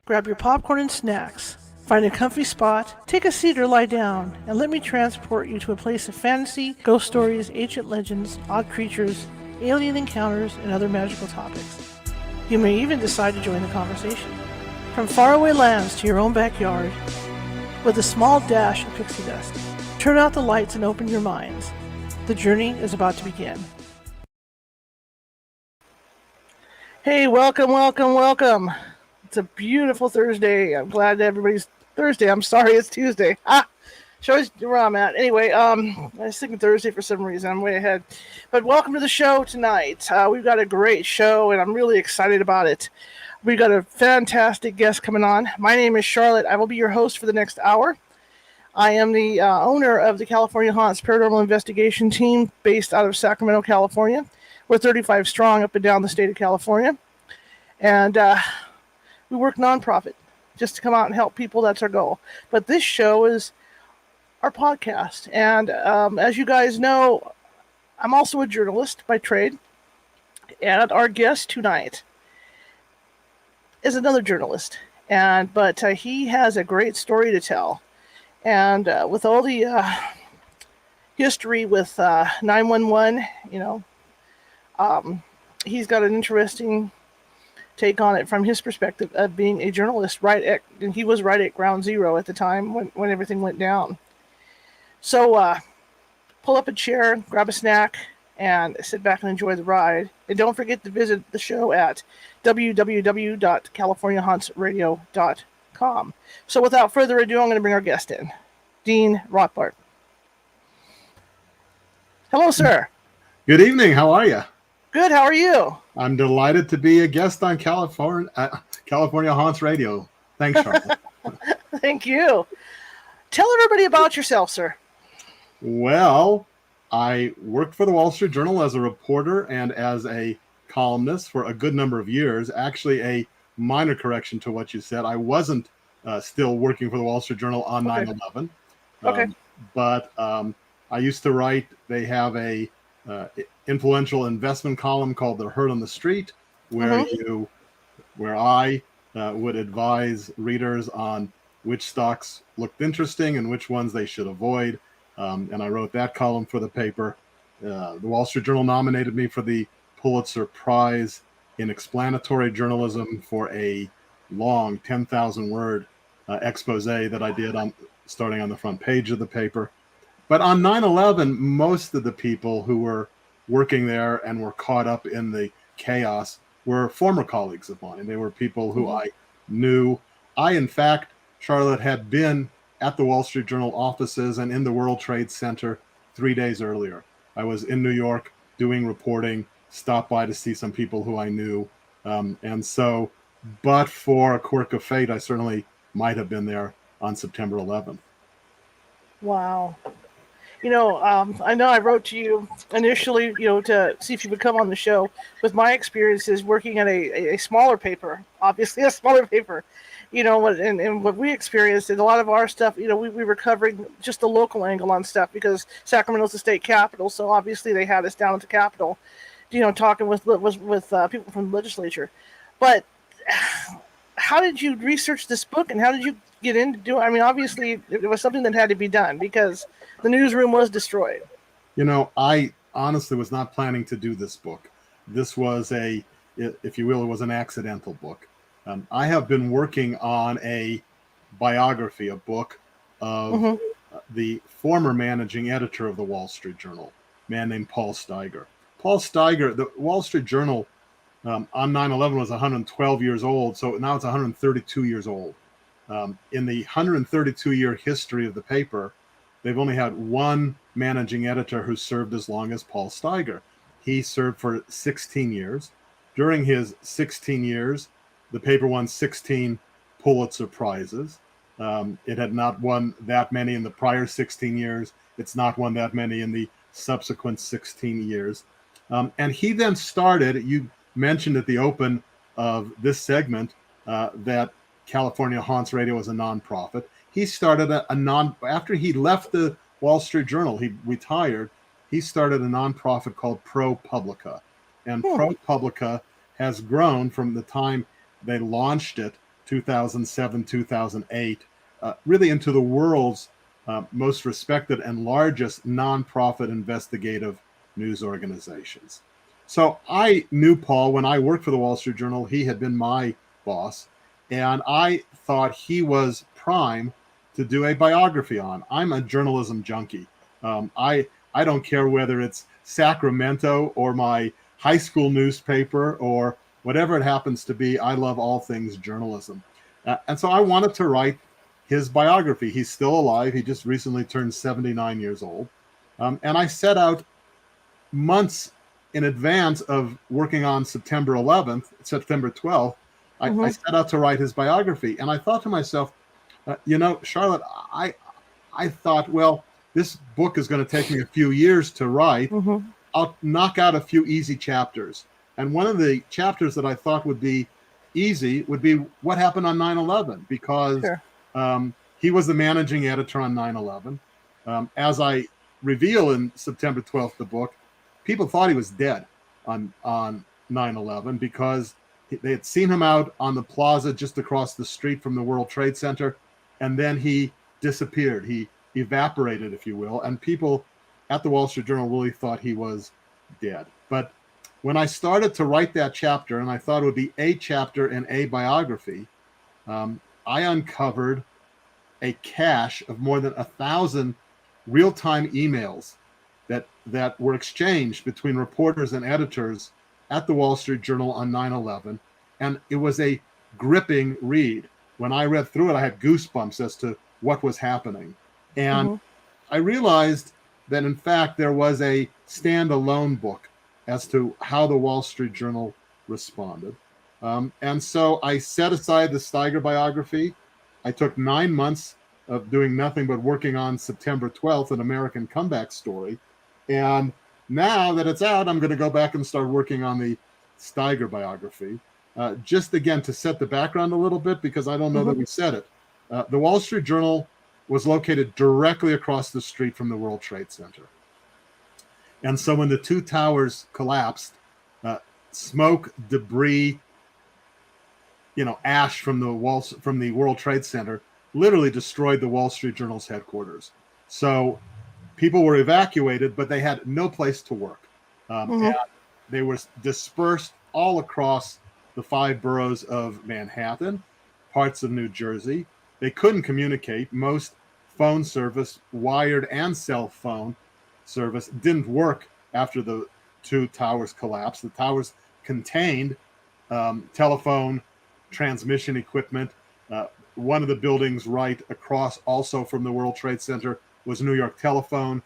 Grab your popcorn and snacks. Find a comfy spot, take a seat or lie down, and let me transport you to a place of fantasy, ghost stories, ancient legends, odd creatures, alien encounters, and other magical topics. You may even decide to join the conversation. From faraway lands to your own backyard, with a small dash of pixie dust. Turn out the lights and open your minds. The journey is about to begin. Hey, welcome. It's a beautiful Thursday. I'm glad everybody's Thursday. I'm sorry it's Tuesday. Shows where I'm at. Anyway, I was thinking Thursday for some reason. I'm way ahead. But welcome to the show tonight. We've got a great show, and I'm really excited about it. We've got a fantastic guest coming on. My name is Charlotte. I will be your host for the next hour. I am the owner of the California Haunts Paranormal Investigation Team based out of Sacramento, California. We're 35 strong up and down the state of California. And we work nonprofit just to come out and help people. That's our goal. But this show is our podcast. And as you guys know, I'm also a journalist by trade. And our guest tonight is another journalist. But he has a great story to tell. And with all the history with 911, he's got an interesting take on it from his perspective of being a journalist. And he was right at ground zero at the time when everything went down. So pull up a chair, grab a snack, and sit back and enjoy the ride. And don't forget to visit the show at www.californiahauntsradio.com. So without further ado, I'm going to bring our guest in, Dean Rotbart. Hello, sir. Good evening. How are you? Good. How are you? I'm delighted to be a guest on California Haunts Radio. Thanks, Charlotte. Thank you. Tell everybody about yourself, sir. Well, I worked for the Wall Street Journal as a reporter and as a columnist for a good number of years. Actually, a minor correction to what you said. I wasn't still working for the Wall Street Journal on 9/11. Okay. But I used to write. They have a influential investment column called The Herd on the Street, where I would advise readers on which stocks looked interesting and which ones they should avoid. And I wrote that column for the paper. The Wall Street Journal nominated me for the Pulitzer Prize in Explanatory Journalism for a long 10,000-word expose that I did starting on the front page of the paper. But on 9/11, most of the people who were working there and were caught up in the chaos were former colleagues of mine. They were people who I knew. I, in fact, Charlotte, had been at the Wall Street Journal offices and in the World Trade Center 3 days earlier. I was in New York doing reporting, stopped by to see some people who I knew. But for a quirk of fate, I certainly might have been there on September 11th. Wow. I know I wrote to you initially, to see if you would come on the show with my experiences working at a smaller paper, obviously a smaller paper, and what we experienced is a lot of our stuff, we were covering just the local angle on stuff because Sacramento's the state capital. So obviously they had us down at the Capitol, talking with people from the legislature. But how did you research this book and how did you get into doing? I mean, obviously it was something that had to be done because the newsroom was destroyed. I honestly was not planning to do this book. This was if you will, it was an accidental book. I have been working on a biography, a book of the former managing editor of the Wall Street Journal, a man named Paul Steiger. Paul Steiger, the Wall Street Journal on 9/11 was 112 years old, so now it's 132 years old. In the 132-year history of the paper, they've only had one managing editor who served as long as Paul Steiger. He served for 16 years. During his 16 years, the paper won 16 Pulitzer Prizes. It had not won that many in the prior 16 years. It's not won that many in the subsequent 16 years. And he then started, you mentioned at the open of this segment that California Haunts Radio was a nonprofit. He started after he left the Wall Street Journal, he retired, he started a nonprofit called ProPublica. And ProPublica has grown from the time they launched it 2007, 2008, really into the world's most respected and largest nonprofit investigative news organizations. So I knew Paul when I worked for the Wall Street Journal. He had been my boss, and I thought he was prime to do a biography on. I'm a journalism junkie. I don't care whether it's Sacramento or my high school newspaper or whatever it happens to be. I love all things journalism. And so I wanted to write his biography. He's still alive. He just recently turned 79 years old. And I set out months in advance of working on September 11th, September 12th. I set out to write his biography. And I thought to myself, Charlotte, I thought, well, this book is going to take me a few years to write. I'll knock out a few easy chapters. And one of the chapters that I thought would be easy would be what happened on 9/11, because he was the managing editor on 9/11. As I reveal in September 12th, the book, people thought he was dead on 9/11 because they had seen him out on the plaza just across the street from the World Trade Center, and then he disappeared. He evaporated, if you will, and people at the Wall Street Journal really thought he was dead. But when I started to write that chapter, and I thought it would be a chapter in a biography, I uncovered a cache of more than 1,000 real-time emails that were exchanged between reporters and editors at the Wall Street Journal on 9/11, and it was a gripping read. When I read through it, I had goosebumps as to what was happening. And I realized that, in fact, there was a standalone book as to how the Wall Street Journal responded. And so I set aside the Steiger biography. I took 9 months of doing nothing but working on September 12th, an American comeback story. And now that it's out, I'm going to go back and start working on the Steiger biography. Just again, to set the background a little bit, because I don't know that we said it. The Wall Street Journal was located directly across the street from the World Trade Center. And so when the two towers collapsed, smoke, debris, ash from the World Trade Center literally destroyed the Wall Street Journal's headquarters. So people were evacuated, but they had no place to work. And they were dispersed all across the 5 boroughs of Manhattan, parts of New Jersey. They couldn't communicate. Most phone service, wired and cell phone service, didn't work after the two towers collapsed. The towers contained telephone transmission equipment. One of the buildings right across also from the World Trade Center was New York Telephone.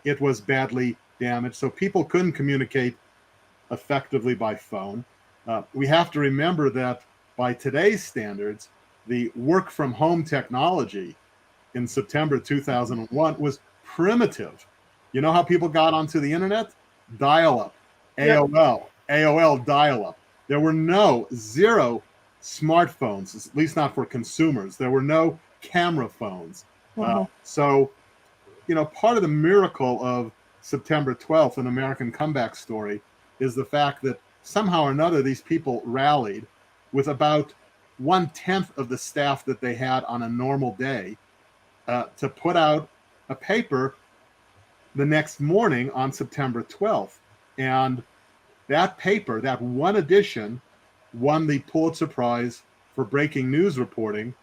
It was badly damaged, so people couldn't communicate effectively by phone. We have to remember that by today's standards, the work from home technology in September 2001 was primitive. You know how people got onto the internet? Dial-up, AOL dial-up. There were zero smartphones, at least not for consumers. There were no camera phones. So, part of the miracle of September 12th, an American comeback story, is the fact that somehow or another these people rallied with about 1/10 of the staff that they had on a normal day to put out a paper the next morning on September 12th. And that paper, that one edition, won the Pulitzer Prize for breaking news reporting,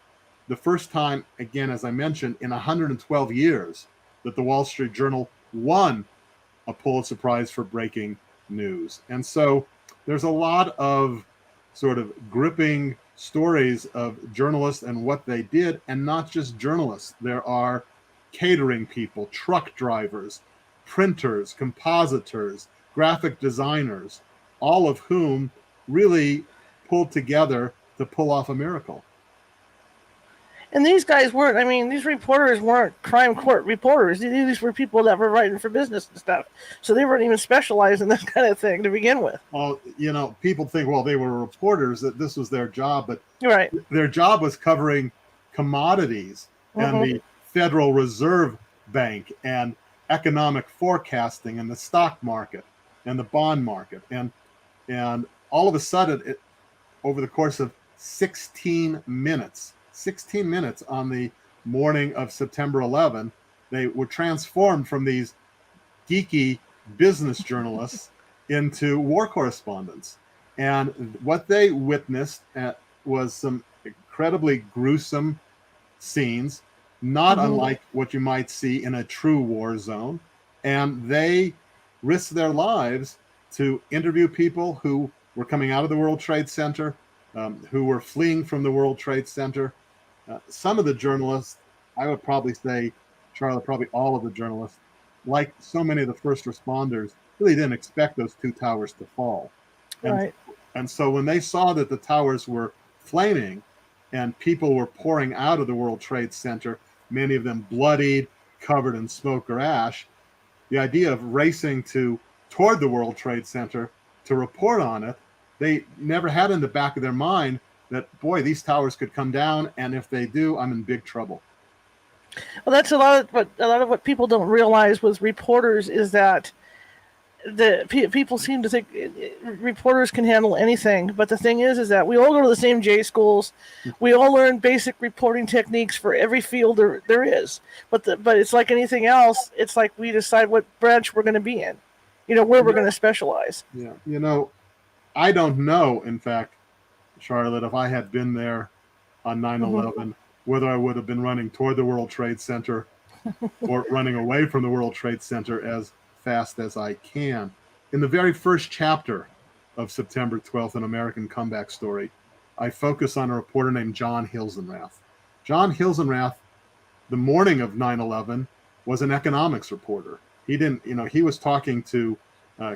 the first time, again, as I mentioned, in 112 years that the Wall Street Journal won a Pulitzer Prize for breaking news. And so there's a lot of sort of gripping stories of journalists and what they did, and not just journalists. There are catering people, truck drivers, printers, compositors, graphic designers, all of whom really pulled together to pull off a miracle. And these guys weren't, these reporters weren't crime court reporters. These were people that were writing for business and stuff. So they weren't even specialized in this kind of thing to begin with. Well, people think, well, they were reporters, that this was their job, but right. Their job was covering commodities and the Federal Reserve Bank and economic forecasting and the stock market and the bond market. And all of a sudden, over the course of 16 minutes. 16 minutes on the morning of September 11. They were transformed from these geeky business journalists into war correspondents. And what they witnessed was some incredibly gruesome scenes, not unlike what you might see in a true war zone. And they risked their lives to interview people who were coming out of the World Trade Center, who were fleeing from the World Trade Center. Some of the journalists, I would probably say, Charlotte, probably all of the journalists, like so many of the first responders, really didn't expect those two towers to fall. Right. And so when they saw that the towers were flaming and people were pouring out of the World Trade Center, many of them bloodied, covered in smoke or ash, the idea of racing toward the World Trade Center to report on it, they never had in the back of their mind that, boy, these towers could come down, and if they do, I'm in big trouble. Well, that's a lot of what people don't realize with reporters is that people seem to think reporters can handle anything, but the thing is that we all go to the same J schools, we all learn basic reporting techniques for every field there is. But it's like anything else. It's like we decide what branch we're going to be in, where we're going to specialize. Yeah, I don't know. In fact, Charlotte, if I had been there on 9/11, whether I would have been running toward the World Trade Center or running away from the World Trade Center as fast as I can. In the very first chapter of September 12th, an American Comeback Story, I focus on a reporter named John Hilzenrath. John Hilzenrath, the morning of 9/11, was an economics reporter. He was talking to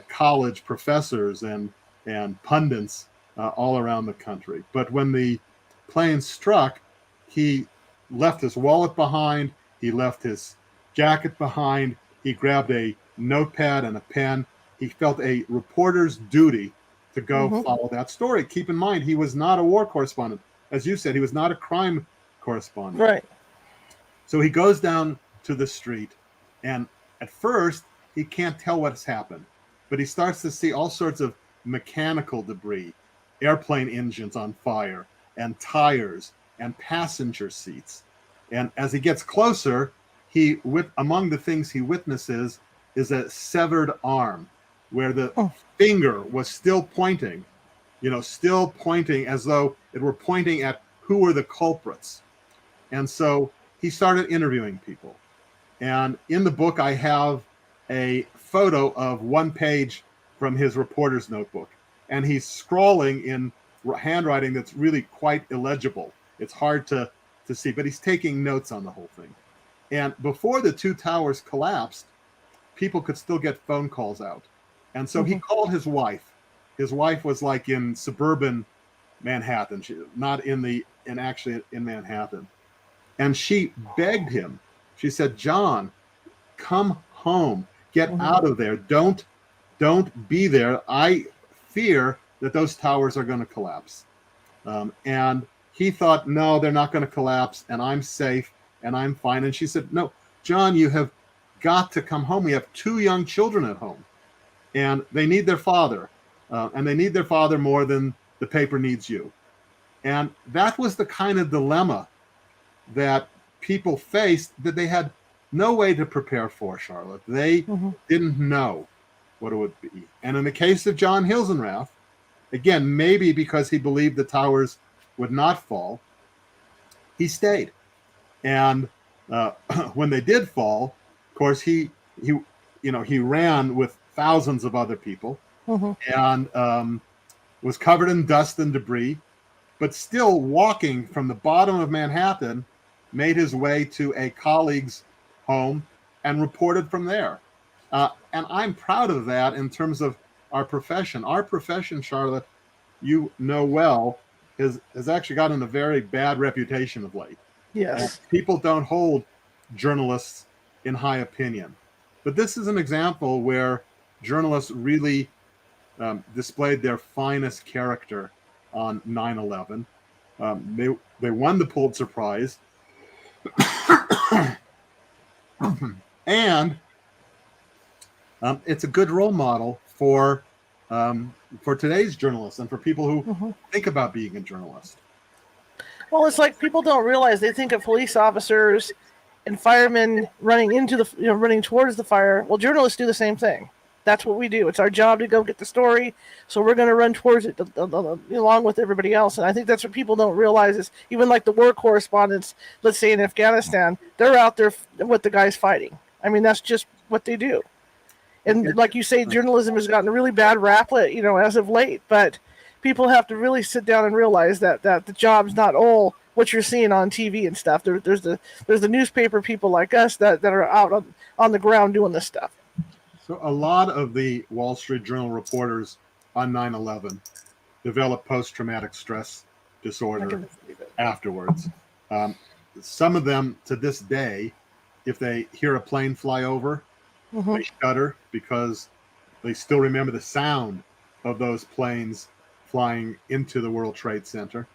college professors and pundits all around the country. But when the plane struck, he left his wallet behind, he left his jacket behind, he grabbed a notepad and a pen. He felt a reporter's duty to go follow that story. Keep in mind, he was not a war correspondent. As you said, he was not a crime correspondent. Right. So he goes down to the street, and at first, he can't tell what's happened. But he starts to see all sorts of mechanical debris, airplane engines on fire, and tires, and passenger seats. And as he gets closer, among the things he witnesses is a severed arm where the finger was still pointing as though it were pointing at who were the culprits. And so he started interviewing people. And in the book, I have a photo of one page from his reporter's notebook. And he's scrawling in handwriting that's really quite illegible. It's hard to see, but he's taking notes on the whole thing. And before the two towers collapsed, people could still get phone calls out. And so he called his wife. His wife was like in suburban Manhattan, not actually in Manhattan. And she begged him. She said, "John, come home. Get out of there. Don't be there. I fear that those towers are going to collapse." And he thought, no, they're not going to collapse, and I'm safe, and I'm fine. And she said, "No, John, you have got to come home. We have two young children at home, and they need their father, and they need their father more than the paper needs you." And that was the kind of dilemma that people faced that they had no way to prepare for, Charlotte. They didn't know what it would be. And in the case of John Hilzenrath, again, maybe because he believed the towers would not fall, he stayed. And when they did fall, of course, he ran with thousands of other people and was covered in dust and debris, but still walking from the bottom of Manhattan, made his way to a colleague's home and reported from there. And I'm proud of that in terms of our profession. Our profession, Charlotte, you know well, has actually gotten a very bad reputation of late. Yes. People don't hold journalists in high opinion. But this is an example where journalists really displayed their finest character on 9/11. They won the Pulitzer Prize. And it's a good role model for today's journalists and for people who think about being a journalist. Well, it's like people don't realize, they think of police officers and firemen running running towards the fire. Well, journalists do the same thing. That's what we do. It's our job to go get the story, so we're going to run towards it along with everybody else. And I think that's what people don't realize is even like the war correspondents, let's say in Afghanistan, they're out there with the guys fighting. I mean, that's just what they do. And like you say, journalism has gotten a really bad rap, as of late. But people have to really sit down and realize that the job's not all what you're seeing on TV and stuff. There's the newspaper people like us that are out on the ground doing this stuff. So a lot of the Wall Street Journal reporters on 9/11 developed post-traumatic stress disorder afterwards. Some of them, to this day, if they hear a plane fly over, they shudder because they still remember the sound of those planes flying into the World Trade Center.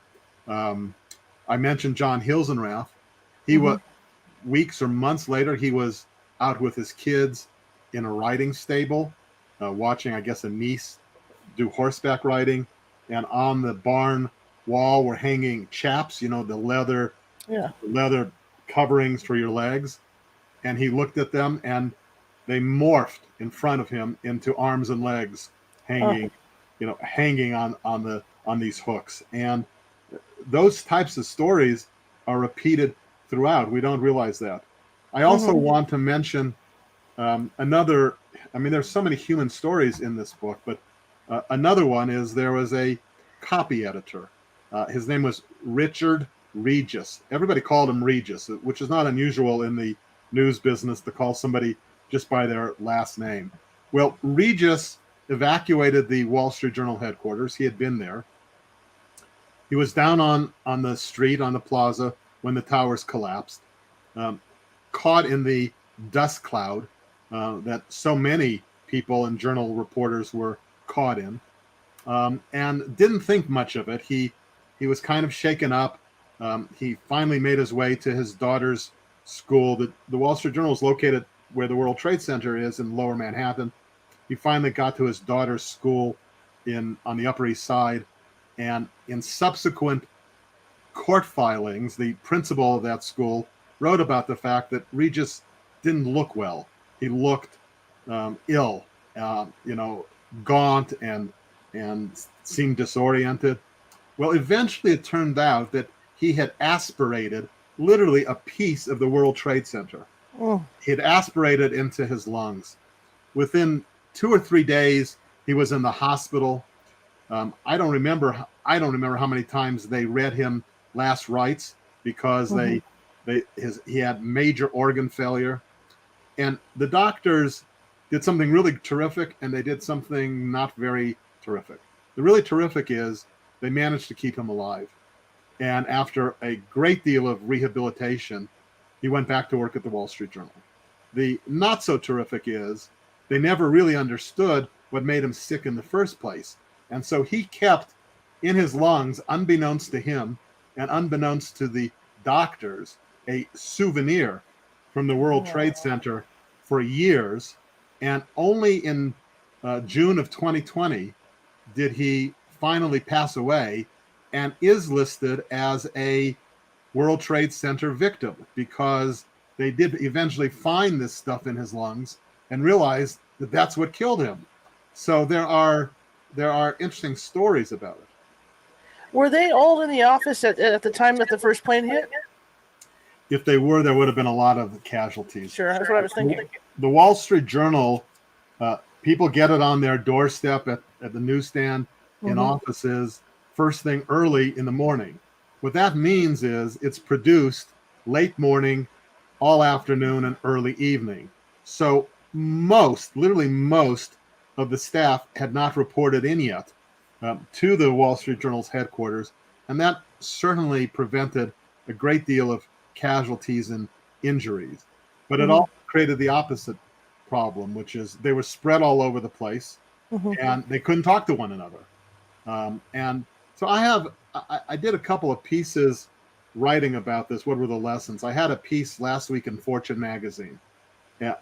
I mentioned John Hilzenrath. He was weeks or months later, he was out with his kids in a riding stable, watching, I guess, a niece do horseback riding. And on the barn wall were hanging chaps, the leather coverings for your legs. And he looked at them, and they morphed in front of him into arms and legs hanging, hanging on these hooks. And those types of stories are repeated throughout. We don't realize that. I also want to mention there's so many human stories in this book, but another one is there was a copy editor. His name was Richard Regis. Everybody called him Regis, which is not unusual in the news business to call somebody just by their last name. Well, Regis evacuated the Wall Street Journal headquarters. He had been there. He was down on the street, on the plaza, when the towers collapsed, caught in the dust cloud that so many people and journal reporters were caught in, and didn't think much of it. He was kind of shaken up. He finally made his way to his daughter's school. The Wall Street Journal is located where the World Trade Center is in Lower Manhattan. He finally got to his daughter's school on the Upper East Side, and in subsequent court filings, the principal of that school wrote about the fact that Regis didn't look well. He looked ill, gaunt and seemed disoriented. Well, eventually it turned out that he had aspirated literally a piece of the World Trade Center. He had aspirated into his lungs. Within 2 or 3 days, he was in the hospital. I don't remember how many times they read him last rites because he had major organ failure. And the doctors did something really terrific, and they did something not very terrific. The really terrific is they managed to keep him alive. And after a great deal of rehabilitation, he went back to work at the Wall Street Journal. The not so terrific is they never really understood what made him sick in the first place. And so he kept in his lungs, unbeknownst to him and unbeknownst to the doctors, a souvenir from the World Trade Center for years. And only in June of 2020 did he finally pass away, and is listed as a World Trade Center victim because they did eventually find this stuff in his lungs and realized that that's what killed him. So there are interesting stories about it. Were they all in the office at the time that the first plane hit? If they were, there would have been a lot of casualties. Sure, that's what I was thinking. The Wall Street Journal, people get it on their doorstep at the newsstand, in offices, first thing early in the morning. What that means is it's produced late morning, all afternoon, and early evening. So literally most of the staff had not reported in yet to the Wall Street Journal's headquarters, and that certainly prevented a great deal of casualties and injuries. But it also created the opposite problem, which is they were spread all over the place, and they couldn't talk to one another. And so I did a couple of pieces writing about this. What were the lessons? I had a piece last week in Fortune magazine.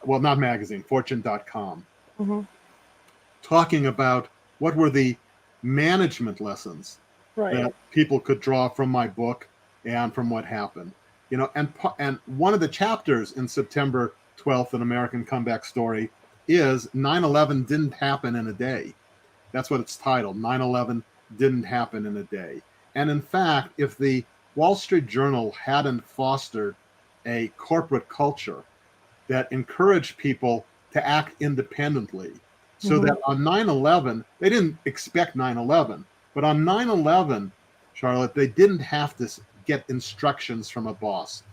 Well, not magazine, fortune.com, talking about what were the management lessons that people could draw from my book and from what happened. And one of the chapters in September 12th, An American Comeback Story, is 9/11 didn't happen in a day. That's what it's titled. 9/11 didn't happen in a day. And in fact, if the Wall Street Journal hadn't fostered a corporate culture that encouraged people to act independently, so that on 9/11, they didn't expect 9/11, but on 9/11, Charlotte, they didn't have to get instructions from a boss.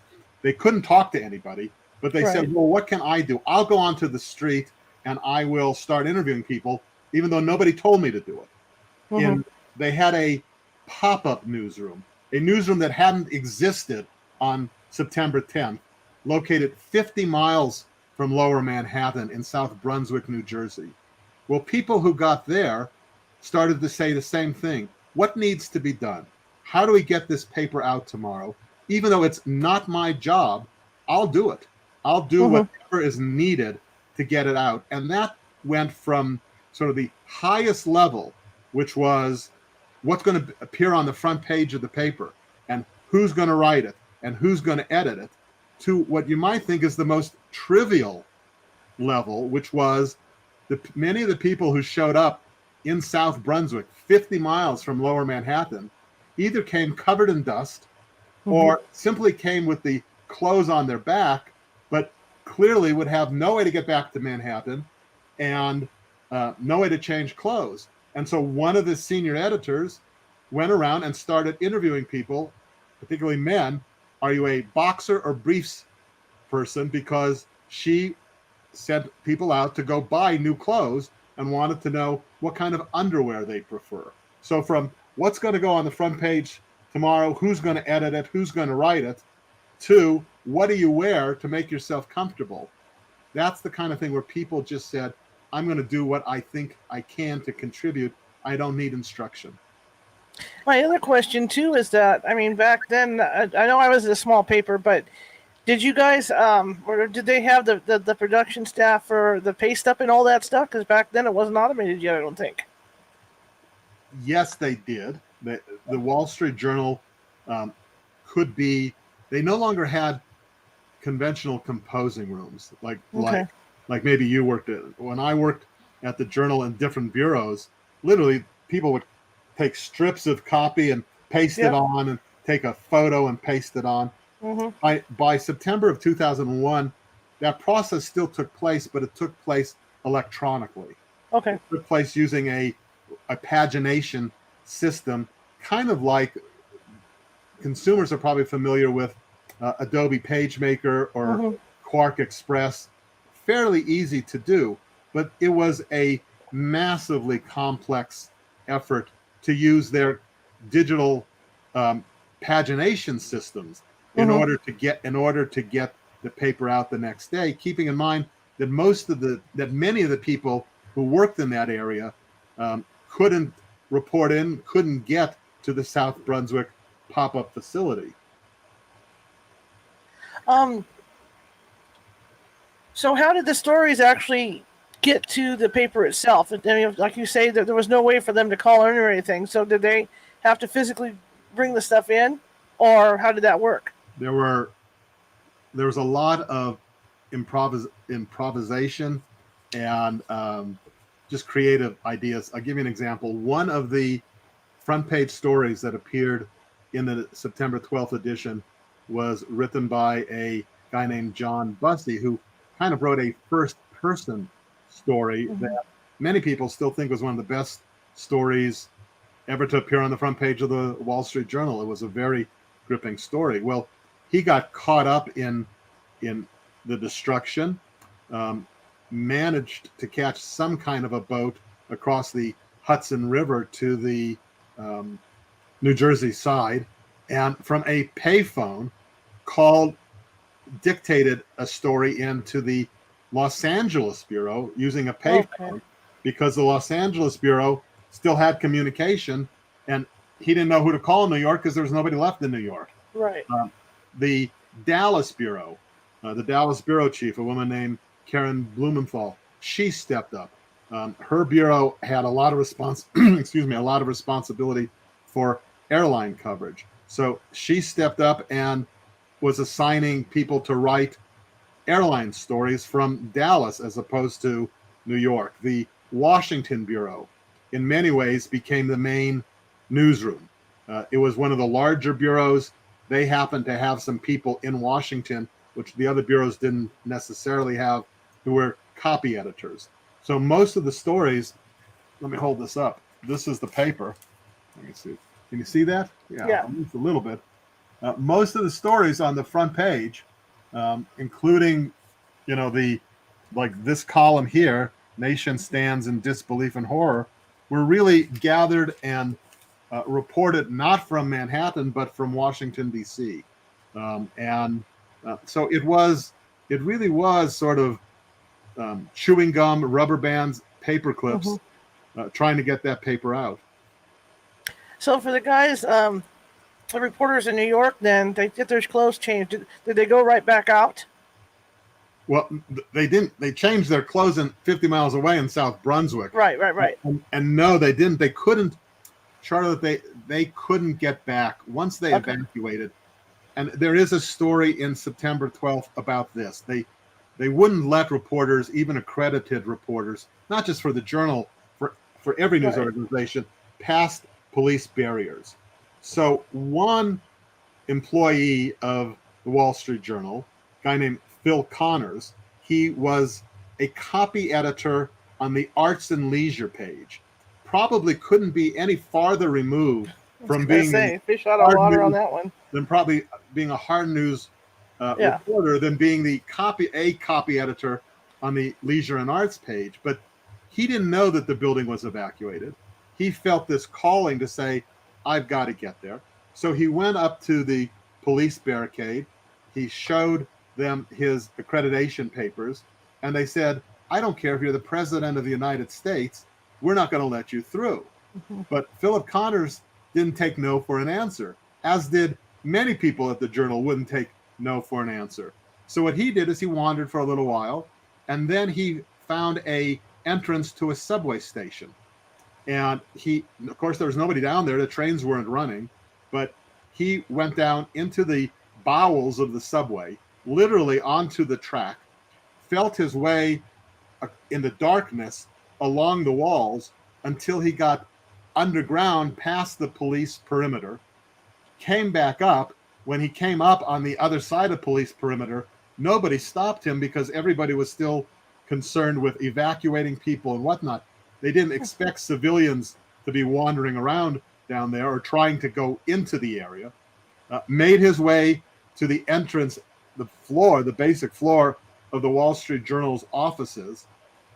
They couldn't talk to anybody, but they said, well, what can I do? I'll go onto the street and I will start interviewing people, even though nobody told me to do it. And they had a pop-up newsroom, a newsroom that hadn't existed on September 10th, located 50 miles from Lower Manhattan in South Brunswick, New Jersey. Well, people who got there started to say the same thing. What needs to be done? How do we get this paper out tomorrow? Even though it's not my job, I'll do it. I'll do whatever is needed to get it out. And that went from sort of the highest level, which was what's going to appear on the front page of the paper and who's going to write it and who's going to edit it, to what you might think is the most trivial level, which was many of the people who showed up in South Brunswick, 50 miles from Lower Manhattan, either came covered in dust or simply came with the clothes on their back, but clearly would have no way to get back to Manhattan and no way to change clothes. And so one of the senior editors went around and started interviewing people, particularly men. Are you a boxer or briefs person? Because she sent people out to go buy new clothes and wanted to know what kind of underwear they prefer. So from what's going to go on the front page tomorrow, who's going to edit it, who's going to write it, to what do you wear to make yourself comfortable? That's the kind of thing where people just said, I'm going to do what I think I can to contribute. I don't need instruction. My other question, too, is that, I mean, back then, I know I was at a small paper, but did you guys, or did they have the production staff for the paste up and all that stuff? Because back then it wasn't automated yet, I don't think. Yes, they did. The Wall Street Journal they no longer had conventional composing rooms like maybe you worked at. When I worked at the Journal in different bureaus, literally people would take strips of copy and paste it on, and take a photo and paste it on. By September of 2001, that process still took place, but it took place electronically. It took place using a pagination system, kind of like consumers are probably familiar with Adobe PageMaker or Quark Express. Fairly easy to do, but it was a massively complex effort to use their digital pagination systems in order to get the paper out the next day, keeping in mind that many of the people who worked in that area couldn't get to the South Brunswick pop-up facility. So how did the stories actually get to the paper itself? I mean, like you say, that there was no way for them to call in or anything. So did they have to physically bring the stuff in, or how did that work? There was a lot of improvisation and just creative ideas. I'll give you an example. One of the front page stories that appeared in the September 12th edition was written by a guy named John Bussey, who kind of wrote a first-person story that many people still think was one of the best stories ever to appear on the front page of the Wall Street Journal. It was a very gripping story. Well, he got caught up in the destruction, managed to catch some kind of a boat across the Hudson River to the New Jersey side, and from a payphone dictated a story into the Los Angeles Bureau using a payphone, because the Los Angeles Bureau still had communication, and he didn't know who to call in New York because there was nobody left in New York. Right. The Dallas Bureau, the Dallas Bureau chief, a woman named Karen Blumenthal, she stepped up. Her bureau had a lot of responsibility for airline coverage. So she stepped up and was assigning people to write airline stories from Dallas as opposed to New York. The Washington Bureau, in many ways, became the main newsroom. It was one of the larger bureaus. They happened to have some people in Washington, which the other bureaus didn't necessarily have, who were copy editors. So most of the stories, let me hold this up. This is the paper. Let me see. Can you see that? Yeah. Just a little bit. Most of the stories on the front page, including, like this column here, Nation Stands in Disbelief and Horror, were really gathered and reported not from Manhattan, but from Washington, D.C. So it really was sort of chewing gum, rubber bands, paper clips, trying to get that paper out. So for the guys, the reporters in New York, then they get their clothes changed. Did they go right back out? Well, they didn't. They changed their clothes in 50 miles away in South Brunswick. Right. And no, they didn't. They couldn't, Charlotte. They couldn't get back once they evacuated. And there is a story in September 12th about this. They wouldn't let reporters, even accredited reporters, not just for the Journal, for every news organization, past police barriers. So one employee of the Wall Street Journal, a guy named Phil Connors, he was a copy editor on the Arts and Leisure page. Probably couldn't be any farther removed from being fish out of water on that one than probably being a hard news reporter than being the copy editor on the Leisure and Arts page. But he didn't know that the building was evacuated. He felt this calling to say, I've got to get there. So he went up to the police barricade. He showed them his accreditation papers, and they said, I don't care if you're the president of the United States, we're not going to let you through. But Philip Connors didn't take no for an answer, as did many people at the Journal wouldn't take no for an answer. So what he did is he wandered for a little while, and then he found a entrance to a subway station. And of course, there was nobody down there. The trains weren't running, but he went down into the bowels of the subway, literally onto the track, felt his way in the darkness along the walls until he got underground past the police perimeter, came back up. When he came up on the other side of police perimeter, nobody stopped him because everybody was still concerned with evacuating people and whatnot. They didn't expect civilians to be wandering around down there or trying to go into the area. Made his way to the entrance, the basic floor of the Wall Street Journal's offices,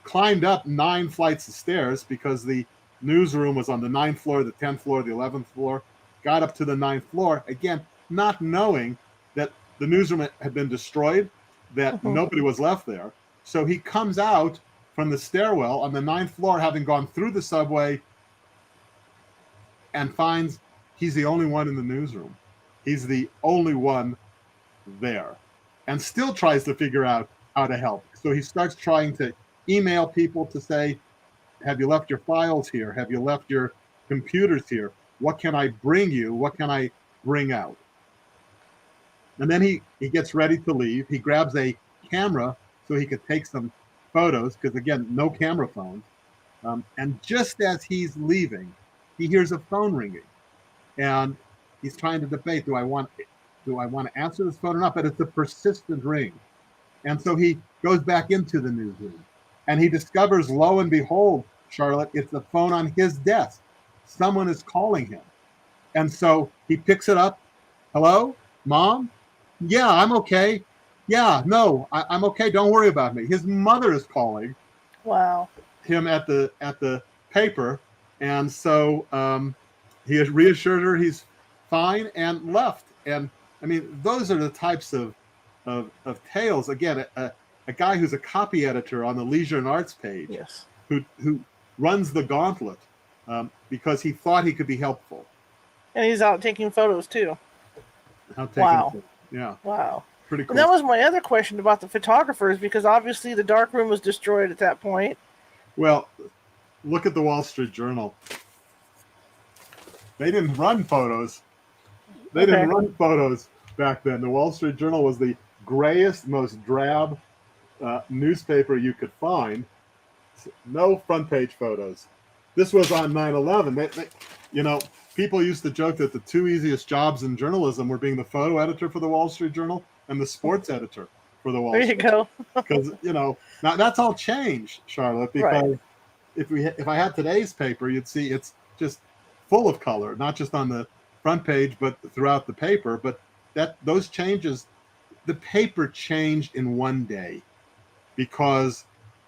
climbed up 9 flights of stairs because the newsroom was on the 9th floor, the 10th floor, the 11th floor, got up to the 9th floor, again, not knowing that the newsroom had been destroyed, that nobody was left there. So he comes out from the stairwell on the 9th floor, having gone through the subway, and finds he's the only one in the newsroom. He's the only one there, and still tries to figure out how to help. So he starts trying to email people to say, have you left your files here? Have you left your computers here? What can I bring you? What can I bring out? And then he gets ready to leave. He grabs a camera so he could take some photos, because again, no camera phones. And just as he's leaving, he hears a phone ringing, and he's trying to debate: do I want to answer this phone or not? But it's a persistent ring, and so he goes back into the newsroom, and he discovers, lo and behold, Charlotte, it's the phone on his desk. Someone is calling him, and so he picks it up. Hello, Mom? Yeah, I'm okay. Yeah, no, I'm okay. Don't worry about me. His mother is calling. Wow. Him at the paper, and so he has reassured her he's fine and left. And I mean, those are the types of tales. Again, a guy who's a copy editor on the Leisure and Arts page, Yes, who runs the gauntlet because he thought he could be helpful. and he's out taking photos too. Wow. Yeah. Wow. Pretty cool. And that was my other question about the photographers, because obviously the darkroom was destroyed at that point. Well, look at the Wall Street Journal. They didn't run photos. They didn't run photos back then. The Wall Street Journal was the grayest, most drab newspaper you could find. No front page photos. This was on 9/11. You know, people used to joke that the two easiest jobs in journalism were being the photo editor for the Wall Street Journal and the sports editor for the Wall Street Journal. There you go. Because now that's all changed, Charlotte. Because if I had today's paper, you'd see it's just full of color, not just on the front page, but throughout the paper. But those changes, the paper changed in one day, because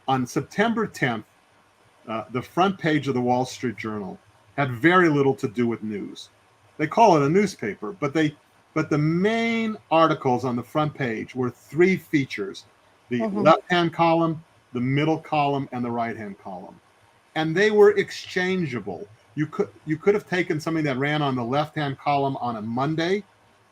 on September 10th, the front page of the Wall Street Journal had very little to do with news. They call it a newspaper, but the main articles on the front page were three features: the left-hand column, the middle column, and the right-hand column. And they were exchangeable. You could have taken something that ran on the left-hand column on a Monday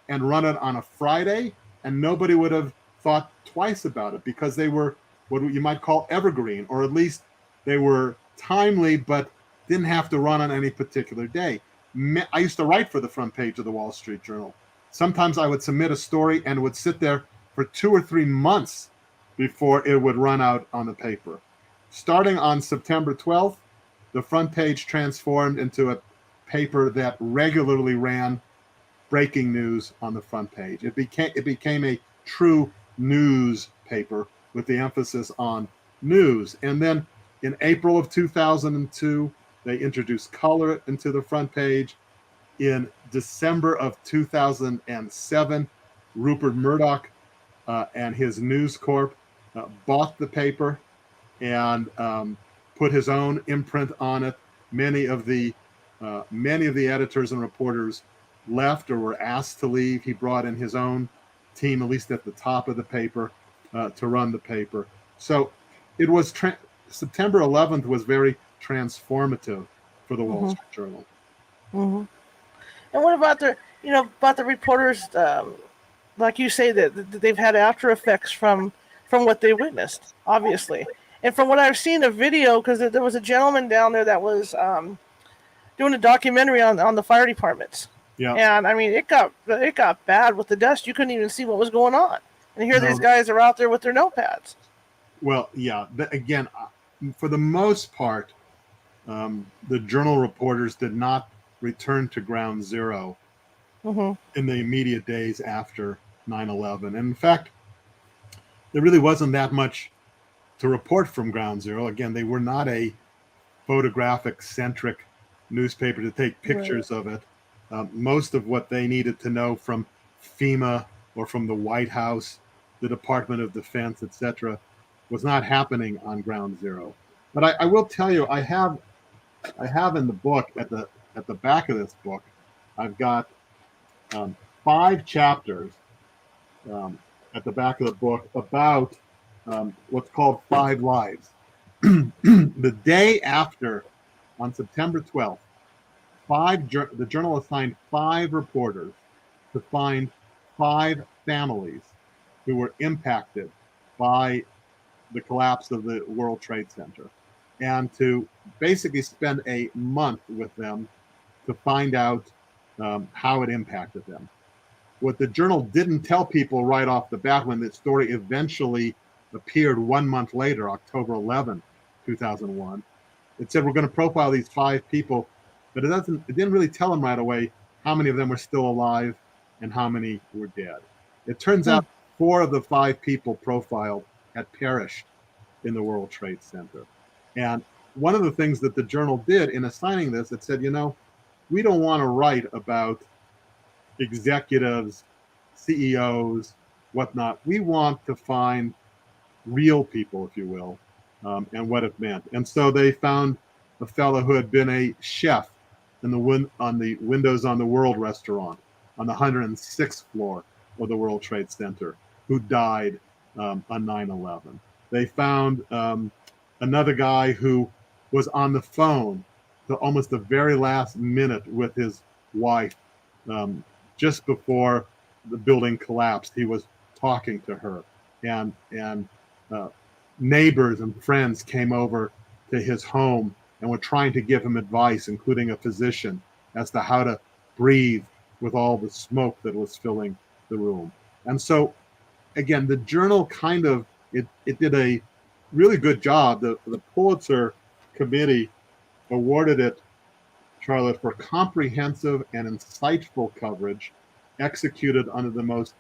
and run it on a Friday, and nobody would have thought twice about it, because they were what you might call evergreen, or at least they were timely, but didn't have to run on any particular day. I used to write for the front page of the Wall Street Journal. Sometimes I would submit a story and it would sit there for 2 or 3 months before it would run out on the paper. Starting on September 12th, the front page transformed into a paper that regularly ran breaking news on the front page. It became a true news paper with the emphasis on news. And then in April of 2002, they introduced color into the front page. In December of 2007, Rupert Murdoch and his News Corp bought the paper and put his own imprint on it. Many of the editors and reporters left or were asked to leave. He brought in his own team, at least at the top of the paper, to run the paper. So it was September 11th was very transformative for the Wall Street Journal. And what about the reporters? Like you say, that they've had after effects from what they witnessed, obviously. And from what I've seen, a video, because there was a gentleman down there that was doing a documentary on the fire departments. Yeah. And I mean, it got bad with the dust. You couldn't even see what was going on. And here these guys are out there with their notepads. Well, yeah. Again, for the most part, the journal reporters did not return to ground zero in the immediate days after 9/11. And in fact, there really wasn't that much to report from ground zero. Again, they were not a photographic-centric newspaper to take pictures of it. Most of what they needed to know from FEMA or from the White House, the Department of Defense, etc., was not happening on ground zero. But I will tell you, I have in the book, at the back of this book, I've got 5 chapters at the back of the book about what's called 5 lives. The day after, on September 12th, the journal assigned 5 reporters to find 5 families who were impacted by the collapse of the World Trade Center, and to basically spend a month with them to find out how it impacted them. What the journal didn't tell people right off the bat, when the story eventually appeared 1 month later, October 11, 2001, it said, we're going to profile these 5 people, but it didn't really tell them right away how many of them were still alive and how many were dead. It turns out 4 of the 5 people profiled had perished in the World Trade Center. And one of the things that the journal did in assigning this, it said, we don't want to write about executives, CEOs, whatnot. We want to find real people, if you will, and what it meant. And so they found a fellow who had been a chef on the Windows on the World restaurant on the 106th floor of the World Trade Center, who died on 9/11. They found another guy who was on the phone to almost the very last minute with his wife. Just before the building collapsed, he was talking to her, and neighbors and friends came over to his home and were trying to give him advice, including a physician, as to how to breathe with all the smoke that was filling the room. And so, again, the journal kind of it did a really good job. The Pulitzer committee awarded it, Charlotte, for comprehensive and insightful coverage executed under the most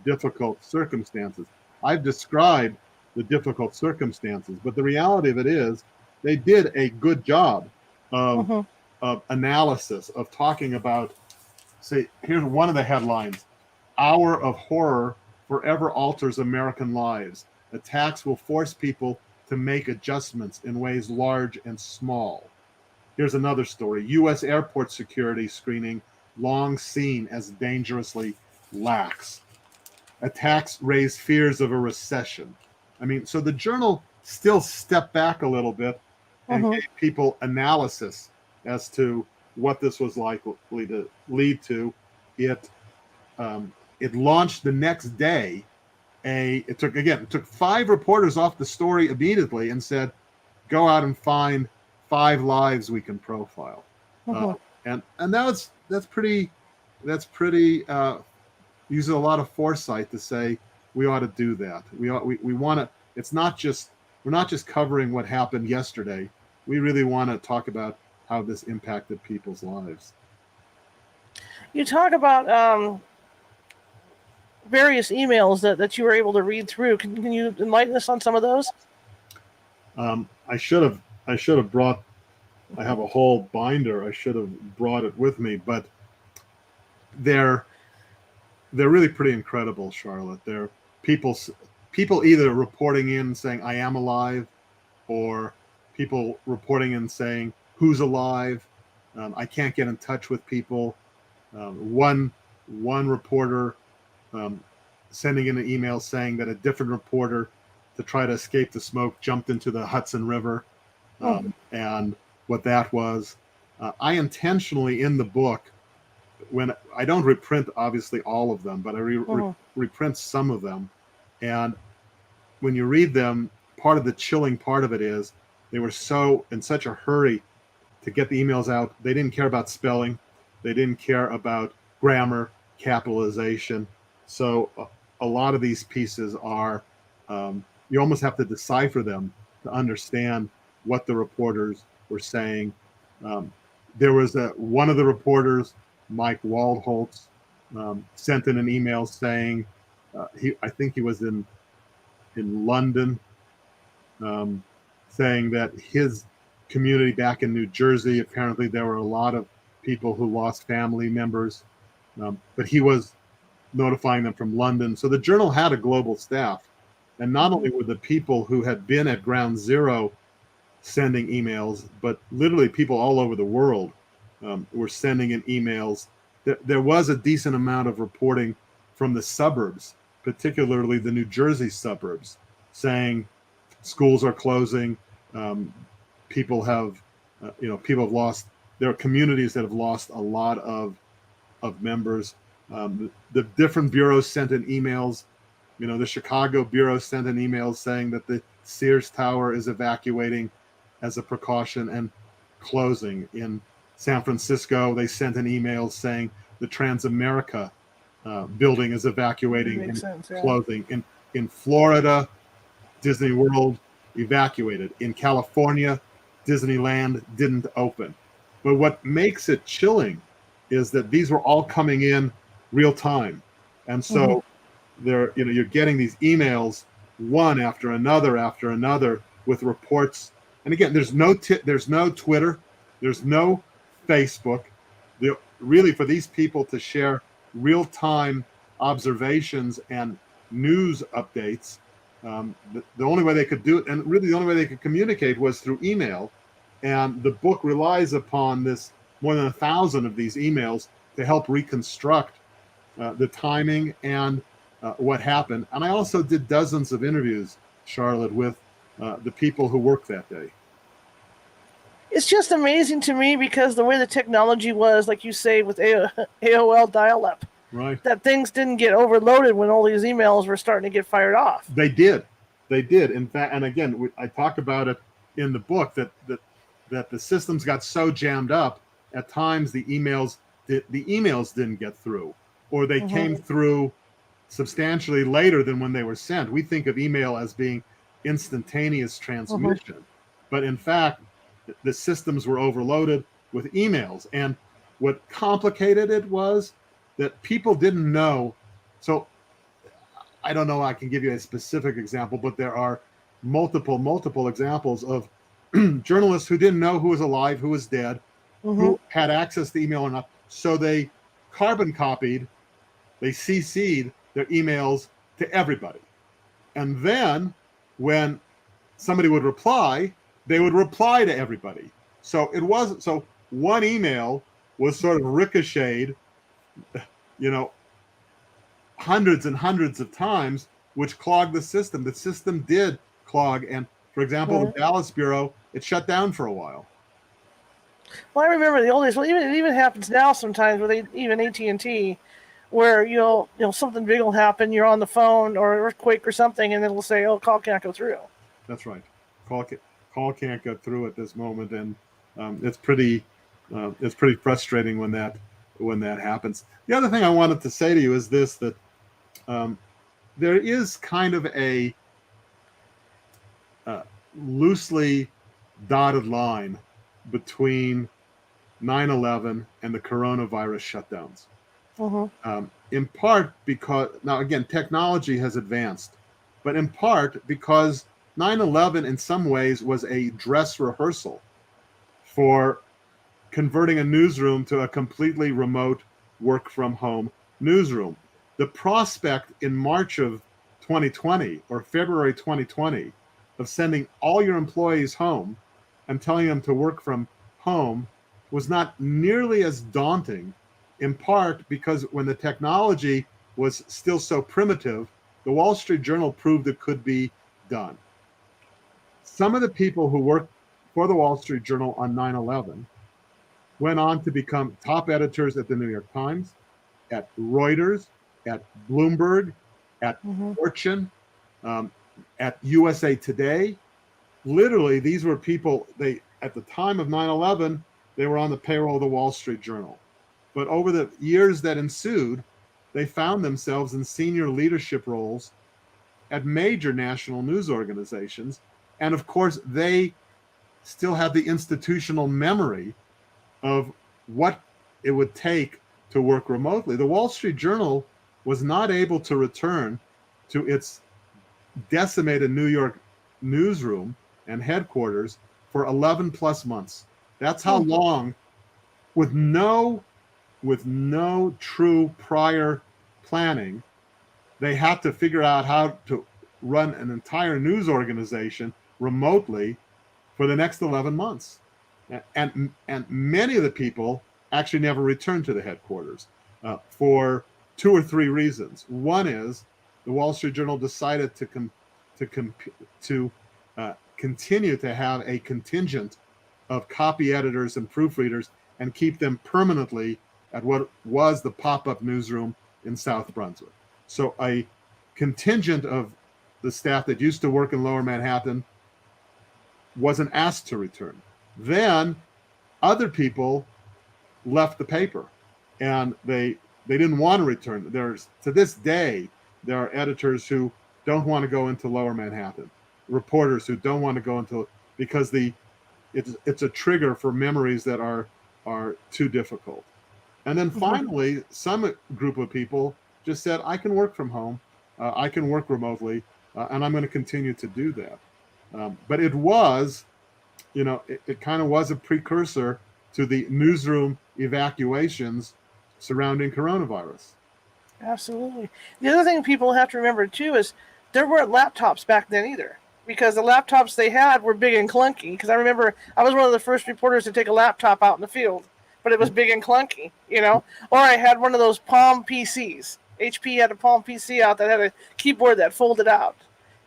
difficult circumstances. I've described the difficult circumstances, but the reality of it is they did a good job of, Mm-hmm. of analysis, of talking about, say, here's one of the headlines: Hour of Horror Forever Alters American Lives. Attacks will force people to make adjustments in ways large and small. Here's another story: U.S. airport security screening long seen as dangerously lax. Attacks raise fears of a recession. I mean, so the journal still stepped back a little bit and Mm-hmm. gave people analysis as to what this was likely to lead to. It it launched the next day. It took 5 reporters off the story immediately and said, go out and find 5 lives we can profile. Mm-hmm. And that's pretty uses a lot of foresight to say we ought to do that. We want to. It's not just we're not just covering what happened yesterday. We really want to talk about how this impacted people's lives. You talk about various emails that you were able to read through. Can you enlighten us on some of those? I should have brought. I have a whole binder. I should have brought it with me, but they're really pretty incredible, Charlotte. They're people either reporting in saying I am alive, or people reporting in saying who's alive. I can't get in touch with people. One reporter sending in an email saying that a different reporter, to try to escape the smoke, jumped into the Hudson River, and what that was. I intentionally, in the book, when I don't reprint obviously all of them, but I reprint some of them, and when you read them, part of the chilling part of it is they were so in such a hurry to get the emails out. They didn't care about spelling, they didn't care about grammar, capitalization. So a lot of these pieces are you almost have to decipher them to understand what the reporters were saying. There was one of the reporters, Mike Waldholtz, sent in an email saying I think he was in London, saying that his community back in New Jersey, apparently there were a lot of people who lost family members, but he was notifying them from London. So the journal had a global staff, and not only were the people who had been at Ground Zero sending emails, but literally people all over the world were sending in emails. There was a decent amount of reporting from the suburbs, particularly the New Jersey suburbs, saying schools are closing. People have lost. There are communities that have lost a lot of members. The different bureaus sent in emails. The Chicago bureau sent in emails saying that the Sears Tower is evacuating as a precaution and closing. In San Francisco, they sent an email saying the Transamerica building is evacuating and closing. In Florida, Disney World evacuated. In California, Disneyland didn't open. But what makes it chilling is that these were all coming in real time. And so you're getting these emails one after another with reports. And again, there's no Twitter, there's no Facebook. Really, for these people to share real time observations and news updates, the only way they could do it, and really the only way they could communicate, was through email. And the book relies upon this more than 1,000 of these emails to help reconstruct the timing and what happened. And I also did dozens of interviews, Charlotte, with the people who worked that day. It's just amazing to me because the way the technology was, like you say, with AOL dial-up, right, that things didn't get overloaded when all these emails were starting to get fired off. They did. In fact, and again, I talk about it in the book that the systems got so jammed up at times the emails the emails didn't get through, or they came Mm-hmm. through substantially later than when they were sent. We think of email as being instantaneous Mm-hmm. transmission, but in fact, the systems were overloaded with emails. And what complicated it was that people didn't know. So I don't know, I can give you a specific example, but there are multiple examples of journalists who didn't know who was alive, who was dead, Mm-hmm. who had access to email or not. So they carbon copied, they CC'd their emails to everybody. And then when somebody would reply, they would reply to everybody. So it wasn't, so one email was sort of ricocheted, you know, hundreds and hundreds of times, which clogged the system. The system did clog. And for example, the Right. Dallas Bureau, it shut down for a while. Well, I remember the old days. Well, it even happens now sometimes with even AT&T, where something big will happen. You're on the phone or earthquake or something, and it'll say, "Oh, call can't go through." That's right. Call, call can't get through at this moment. And it's pretty frustrating when that happens. The other thing I wanted to say to you is this, that there is kind of a loosely dotted line between 9/11 and the coronavirus shutdowns. Mm-hmm. In part because, now again, technology has advanced, but in part because 9/11 in some ways was a dress rehearsal for converting a newsroom to a completely remote work from home newsroom. The prospect in March of 2020 or February 2020 of sending all your employees home and telling them to work from home was not nearly as daunting, in part because when the technology was still so primitive, the Wall Street Journal proved it could be done. Some of the people who worked for the Wall Street Journal on 9/11 went on to become top editors at the New York Times, at Reuters, at Bloomberg, at Mm-hmm. Fortune, um, at USA Today. Literally, these were people, they at the time of 9/11, they were on the payroll of the Wall Street Journal. But over the years that ensued, they found themselves in senior leadership roles at major national news organizations. And of course, they still have the institutional memory of what it would take to work remotely. The Wall Street Journal was not able to return to its decimated New York newsroom and headquarters for 11 plus months. That's how long, with no true prior planning, they had to figure out how to run an entire news organization remotely for the next 11 months. And many of the people actually never returned to the headquarters for two or three reasons. One is the Wall Street Journal decided to continue to have a contingent of copy editors and proofreaders and keep them permanently at what was the pop-up newsroom in South Brunswick. So a contingent of the staff that used to work in Lower Manhattan wasn't asked to return. Then other people left the paper, and they didn't want to return. There's, to this day, there are editors who don't want to go into Lower Manhattan, reporters who don't want to go into, because it's a trigger for memories that are too difficult. And then finally, some group of people just said, I can work from home, I can work remotely, and I'm going to continue to do that. But it was, it kind of was a precursor to the newsroom evacuations surrounding coronavirus. Absolutely. The other thing people have to remember too is there weren't laptops back then either, because the laptops they had were big and clunky. Because I remember I was one of the first reporters to take a laptop out in the field, but it was big and clunky, Or I had one of those Palm PCs. HP had a Palm PC out that had a keyboard that folded out,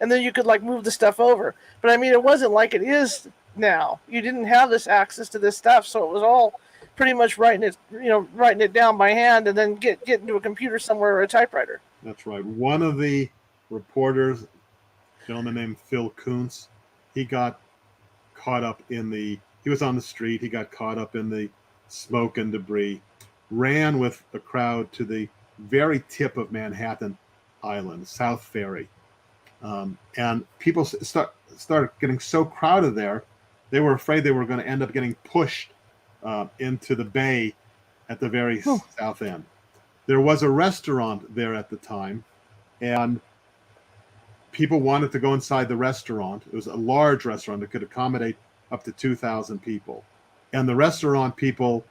and then you could like move the stuff over. But I mean, it wasn't like it is now. You didn't have this access to this stuff, so it was all pretty much writing it down by hand and then get into a computer somewhere or a typewriter. That's right. One of the reporters, a gentleman named Phil Kuntz, he got caught up he was on the street, he got caught up in the smoke and debris. ran with the crowd to the very tip of Manhattan Island, South Ferry. And people started getting so crowded there, they were afraid they were going to end up getting pushed into the bay at the very south end. There was a restaurant there at the time, and people wanted to go inside the restaurant. It was a large restaurant that could accommodate up to 2,000 people. And the restaurant people,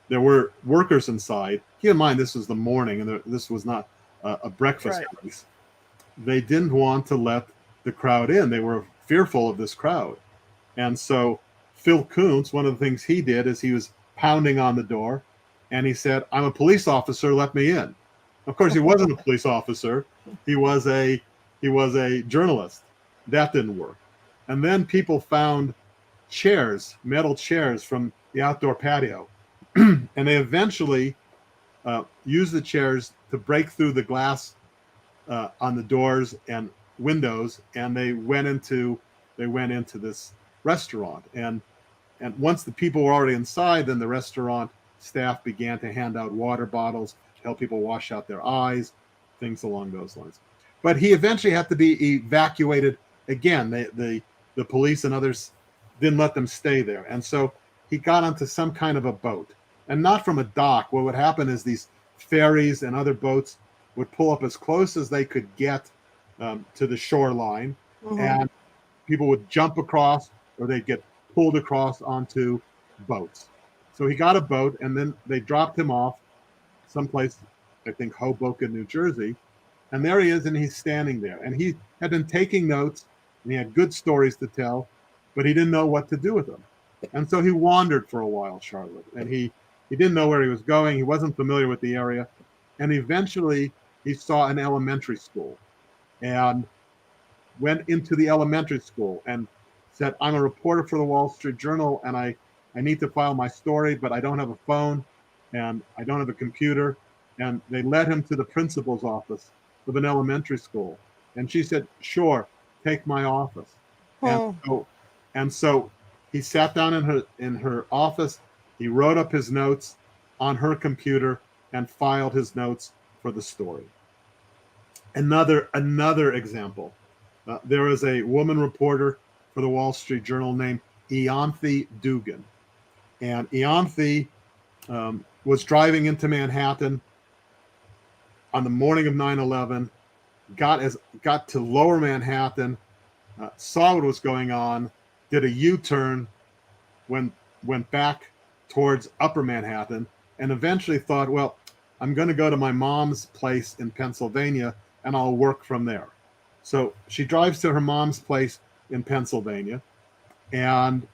there were workers inside. Keep in mind, this was the morning, and this was not a breakfast place. They didn't want to let the crowd in. They were fearful of this crowd. And so Phil Kuntz, one of the things he did is he was pounding on the door, and he said, "I'm a police officer, let me in." Of course, he wasn't a police officer. He was a journalist. That didn't work. And then people found chairs, metal chairs from the outdoor patio. And they eventually used the chairs to break through the glass on the doors and windows, and they went into this restaurant. And once the people were already inside, then the restaurant staff began to hand out water bottles to help people wash out their eyes, things along those lines. But he eventually had to be evacuated again. The police and others didn't let them stay there. And so he got onto some kind of a boat, and not from a dock. What would happen is these ferries and other boats would pull up as close as they could get to the shoreline, and people would jump across, or they'd get pulled across onto boats. So he got a boat, and then they dropped him off someplace, I think Hoboken, New Jersey. And there he is, and he's standing there. And he had been taking notes, and he had good stories to tell, but he didn't know what to do with them. And so he wandered for a while, Charlotte, and he didn't know where he was going. He wasn't familiar with the area. And eventually he saw an elementary school and went into the elementary school and said, "I'm a reporter for the Wall Street Journal, and I need to file my story, but I don't have a phone and I don't have a computer." And they led him to the principal's office of an elementary school. And she said, "Sure, take my office." And so he sat down in her office. He wrote up his notes on her computer and filed his notes for the story. Another example. There is a woman reporter for the Wall Street Journal named Auntie Dugan. And Auntie was driving into Manhattan on the morning of 9/11, got to lower Manhattan, saw what was going on, did a U-turn, went back towards upper Manhattan, and eventually thought, well, I'm going to go to my mom's place in Pennsylvania, and I'll work from there. So she drives to her mom's place in Pennsylvania, and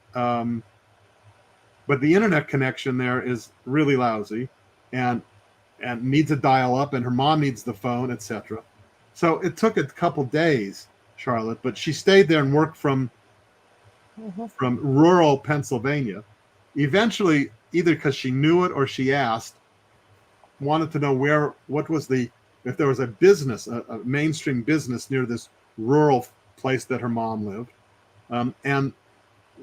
but the internet connection there is really lousy, and needs a dial-up, and her mom needs the phone, etc. So it took a couple days, Charlotte, but she stayed there and worked from rural Pennsylvania. Eventually, either because she knew it or she asked, wanted to know if there was a business, a mainstream business near this rural place that her mom lived. And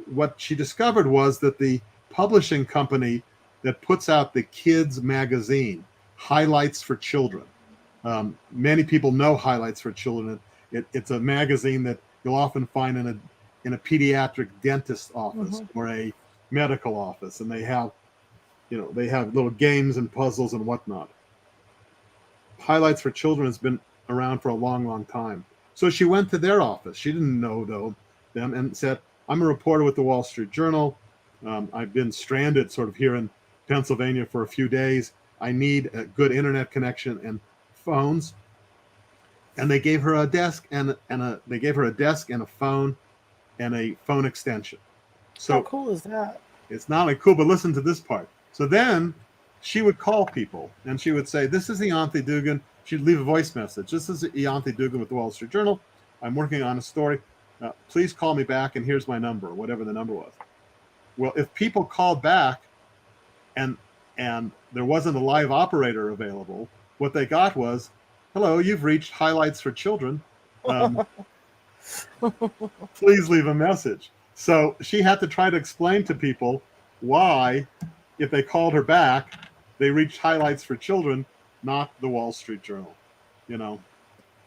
what she discovered was that the publishing company that puts out the kids magazine, Highlights for Children. Many people know Highlights for Children. It's a magazine that you'll often find in a pediatric dentist office or a medical office, and they have little games and puzzles and whatnot. Highlights for Children has been around for a long, long time. So she went to their office. She didn't know them, and said, "I'm a reporter with the Wall Street Journal. I've been stranded sort of here in Pennsylvania for a few days. I need a good internet connection and phones." And they gave her a desk and a phone and a phone extension. So how cool is that? It's not only cool, but listen to this part. So then she would call people, and she would say, "This is Auntie Dugan." She'd leave a voice message. "This is Auntie Dugan with the Wall Street Journal. I'm working on a story. Please call me back, and here's my number," whatever the number was. Well, if people called back and there wasn't a live operator available, what they got was, "Hello, you've reached Highlights for Children. Please leave a message." So she had to try to explain to people why, if they called her back, they reached highlights for children, not the Wall Street Journal.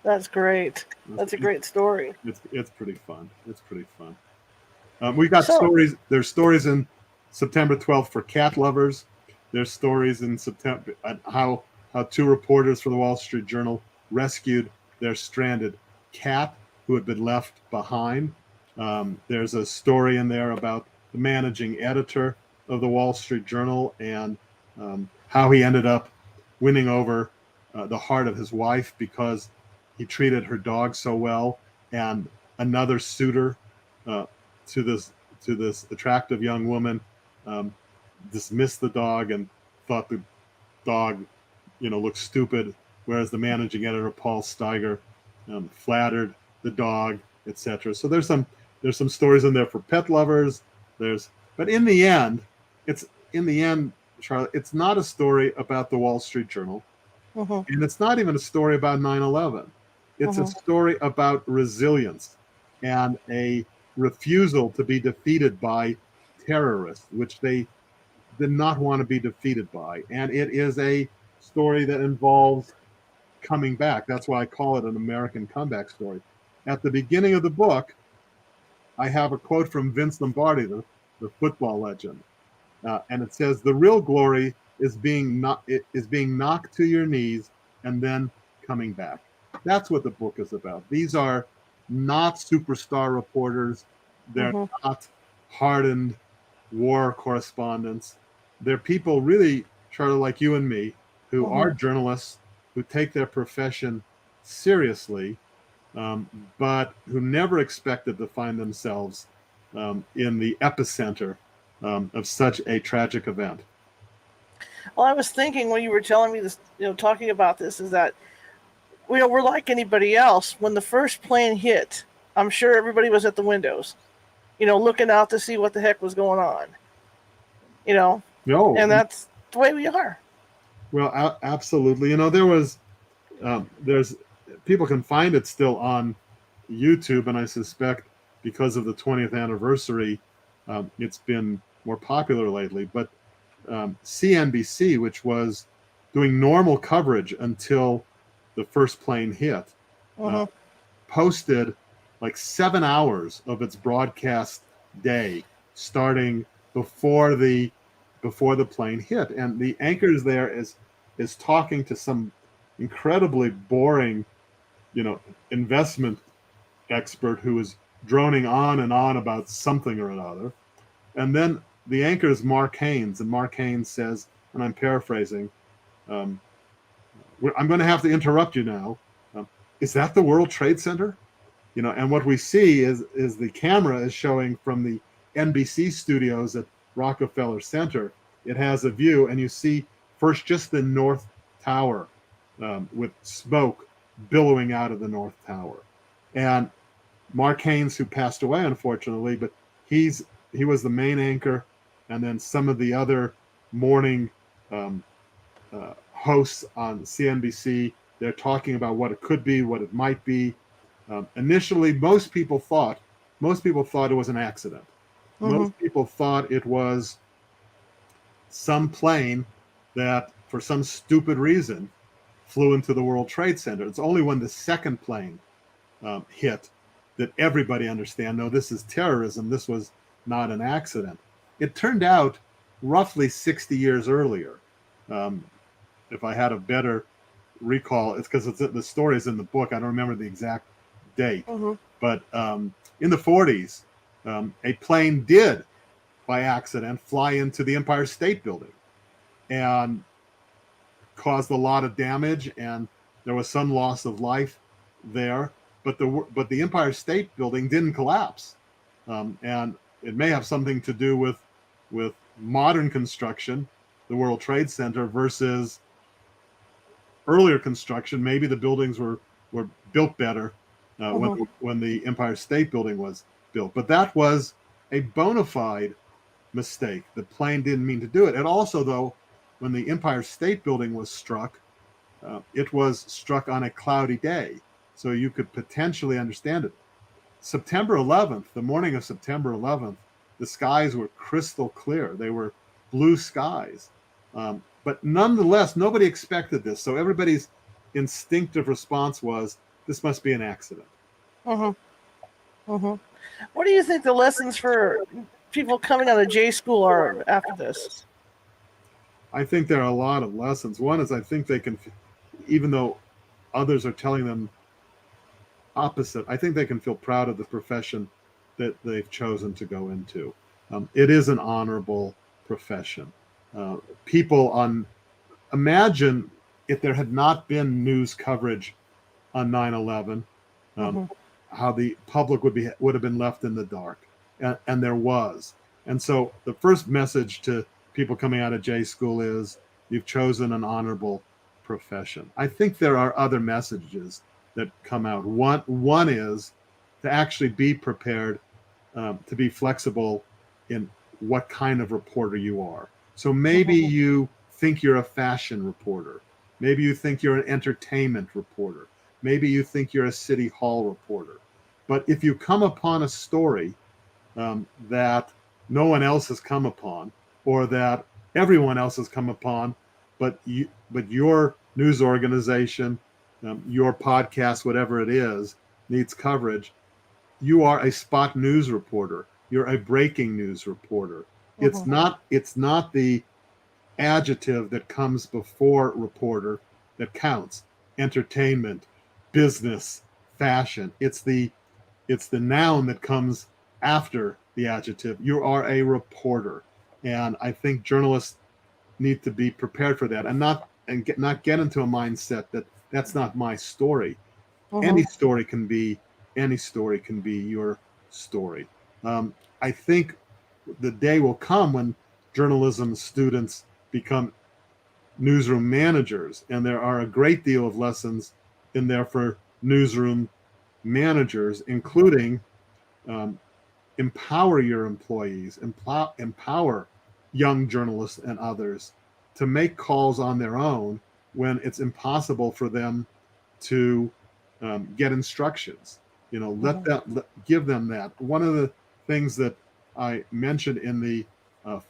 That's great. That's a great story. It's pretty fun. It's pretty fun. We got So, stories. There's stories in September 12th for cat lovers. There's stories in September how two reporters for the Wall Street Journal rescued their stranded cat who had been left behind. There's a story in there about the managing editor of the Wall Street Journal and how he ended up winning over the heart of his wife because he treated her dog so well, and another suitor to this attractive young woman dismissed the dog and thought the dog, looked stupid, whereas the managing editor Paul Steiger flattered the dog, etc. So there's some stories in there for pet lovers. But in the end, Charlotte, it's not a story about the Wall Street Journal, and it's not even a story about 9/11. It's a story about resilience and a refusal to be defeated by terrorists, which they did not want to be defeated by. And it is a story that involves coming back. That's why I call it an American comeback story. At the beginning of the book, I have a quote from Vince Lombardi, the football legend. And it says, "The real glory is being knocked to your knees and then coming back." That's what the book is about. These are not superstar reporters. They're not hardened war correspondents. They're people really, Charlie, like you and me, who are journalists, who take their profession seriously, but who never expected to find themselves in the epicenter of such a tragic event. well, I was thinking when you were telling me this, talking about this, is that we're like anybody else. When the first plane hit, I'm sure everybody was at the windows, looking out to see what the heck was going on. No, And that's the way we are. well, absolutely. There's people can find it still on YouTube, and I suspect because of the 20th anniversary, it's been more popular lately. But CNBC, which was doing normal coverage until the first plane hit, posted like 7 hours of its broadcast day starting before the plane hit, and the anchors there is talking to some incredibly boring, investment expert who is droning on and on about something or another. And then the anchor is Mark Haynes, and Mark Haynes says, and I'm paraphrasing, I'm going to have to interrupt you now. Is that the World Trade Center? And what we see is the camera is showing from the NBC studios at Rockefeller Center. It has a view, and you see first just the North Tower with smoke billowing out of the North Tower. And Mark Haynes, who passed away, unfortunately, but he was the main anchor, and then some of the other morning hosts on CNBC, they're talking about what it could be, what it might be. Initially, most people thought it was an accident. Most people thought it was some plane that, for some stupid reason, flew into the World Trade Center. It's only when the second plane hit that everybody understand, no, this is terrorism. This was not an accident. It turned out roughly 60 years earlier. If I had a better recall, it's because the story is in the book. I don't remember the exact date. But in the 40s, a plane did, by accident, fly into the Empire State Building and caused a lot of damage, and there was some loss of life there. But the Empire State Building didn't collapse, and it may have something to do with modern construction, the World Trade Center, versus earlier construction. Maybe the buildings were built better when the Empire State Building was built. But that was a bona fide mistake. The plane didn't mean to do it. And also, though, when the Empire State Building was struck, it was struck on a cloudy day, so you could potentially understand it. September 11th, the morning of September 11th, the skies were crystal clear. They were blue skies. But nonetheless, nobody expected this. So everybody's instinctive response was, this must be an accident. Mm-hmm. Mm-hmm. What do you think the lessons for people coming out of J school are after this? I think there are a lot of lessons. One is I think they can, even though others are telling them opposite, I think they can feel proud of the profession that they've chosen to go into. It is an honorable profession. Imagine if there had not been news coverage on 9/11, Mm-hmm. how the public would have been left in the dark, and there was. And so the first message to people coming out of J school is, you've chosen an honorable profession. I think there are other messages that come out. One is to actually be prepared, to be flexible in what kind of reporter you are. So maybe you think you're a fashion reporter. Maybe you think you're an entertainment reporter. Maybe you think you're a city hall reporter. But if you come upon a story that no one else has come upon, or that everyone else has come upon, but your news organization, your podcast, whatever it is, needs coverage, you are a spot news reporter. You're a breaking news reporter. It's not the adjective that comes before reporter that counts. Entertainment, business, fashion. It's the noun that comes after the adjective. You are a reporter, and I think journalists need to be prepared for that, and not get into a mindset that that's not my story. Any story can be your story. I think the day will come when journalism students become newsroom managers, and there are a great deal of lessons in there for newsroom managers, including empower your employees, empower young journalists and others to make calls on their own when it's impossible for them to get instructions. Give them that. One of the things that I mentioned in the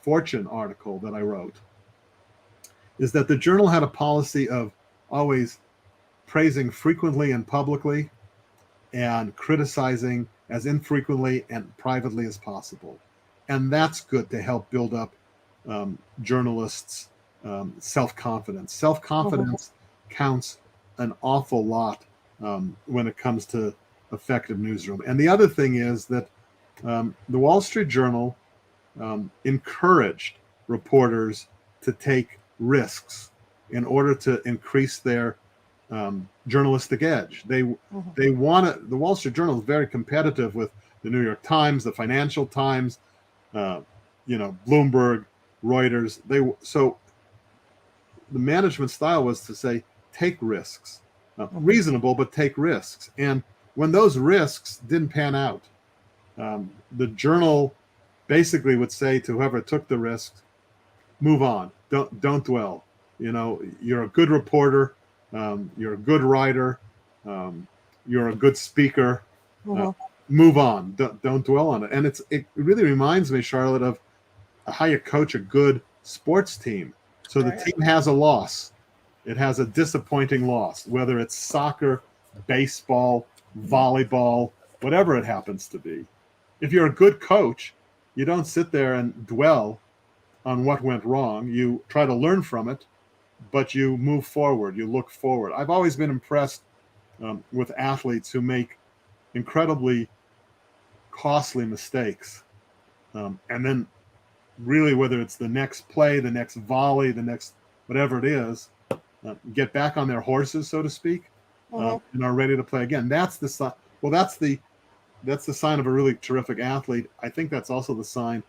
Fortune article that I wrote is that the journal had a policy of always praising frequently and publicly, and criticizing as infrequently and privately as possible. And that's good to help build up journalists' self-confidence. Self-confidence counts an awful lot when it comes to effective newsroom. And the other thing is that the Wall Street Journal encouraged reporters to take risks in order to increase their journalistic edge. They want the Wall Street Journal is very competitive with the New York Times, the Financial Times, Bloomberg, Reuters. So the management style was to say, take risks, reasonable, but take risks. And when those risks didn't pan out, the journal basically would say to whoever took the risks, move on, don't dwell. You're a good reporter, you're a good writer, you're a good speaker. Move on, don't dwell on it. And it really reminds me, Charlotte, of how you coach a good sports team. So the team has a loss. It has a disappointing loss, whether it's soccer, baseball, volleyball, whatever it happens to be. If you're a good coach, you don't sit there and dwell on what went wrong. You try to learn from it, but you move forward. You look forward. I've always been impressed with athletes who make incredibly costly mistakes. And then really, whether it's the next play, the next volley, the next whatever it is, get back on their horses, so to speak, and are ready to play again. That's the sign. Well, that's the sign of a really terrific athlete. I think that's also the sign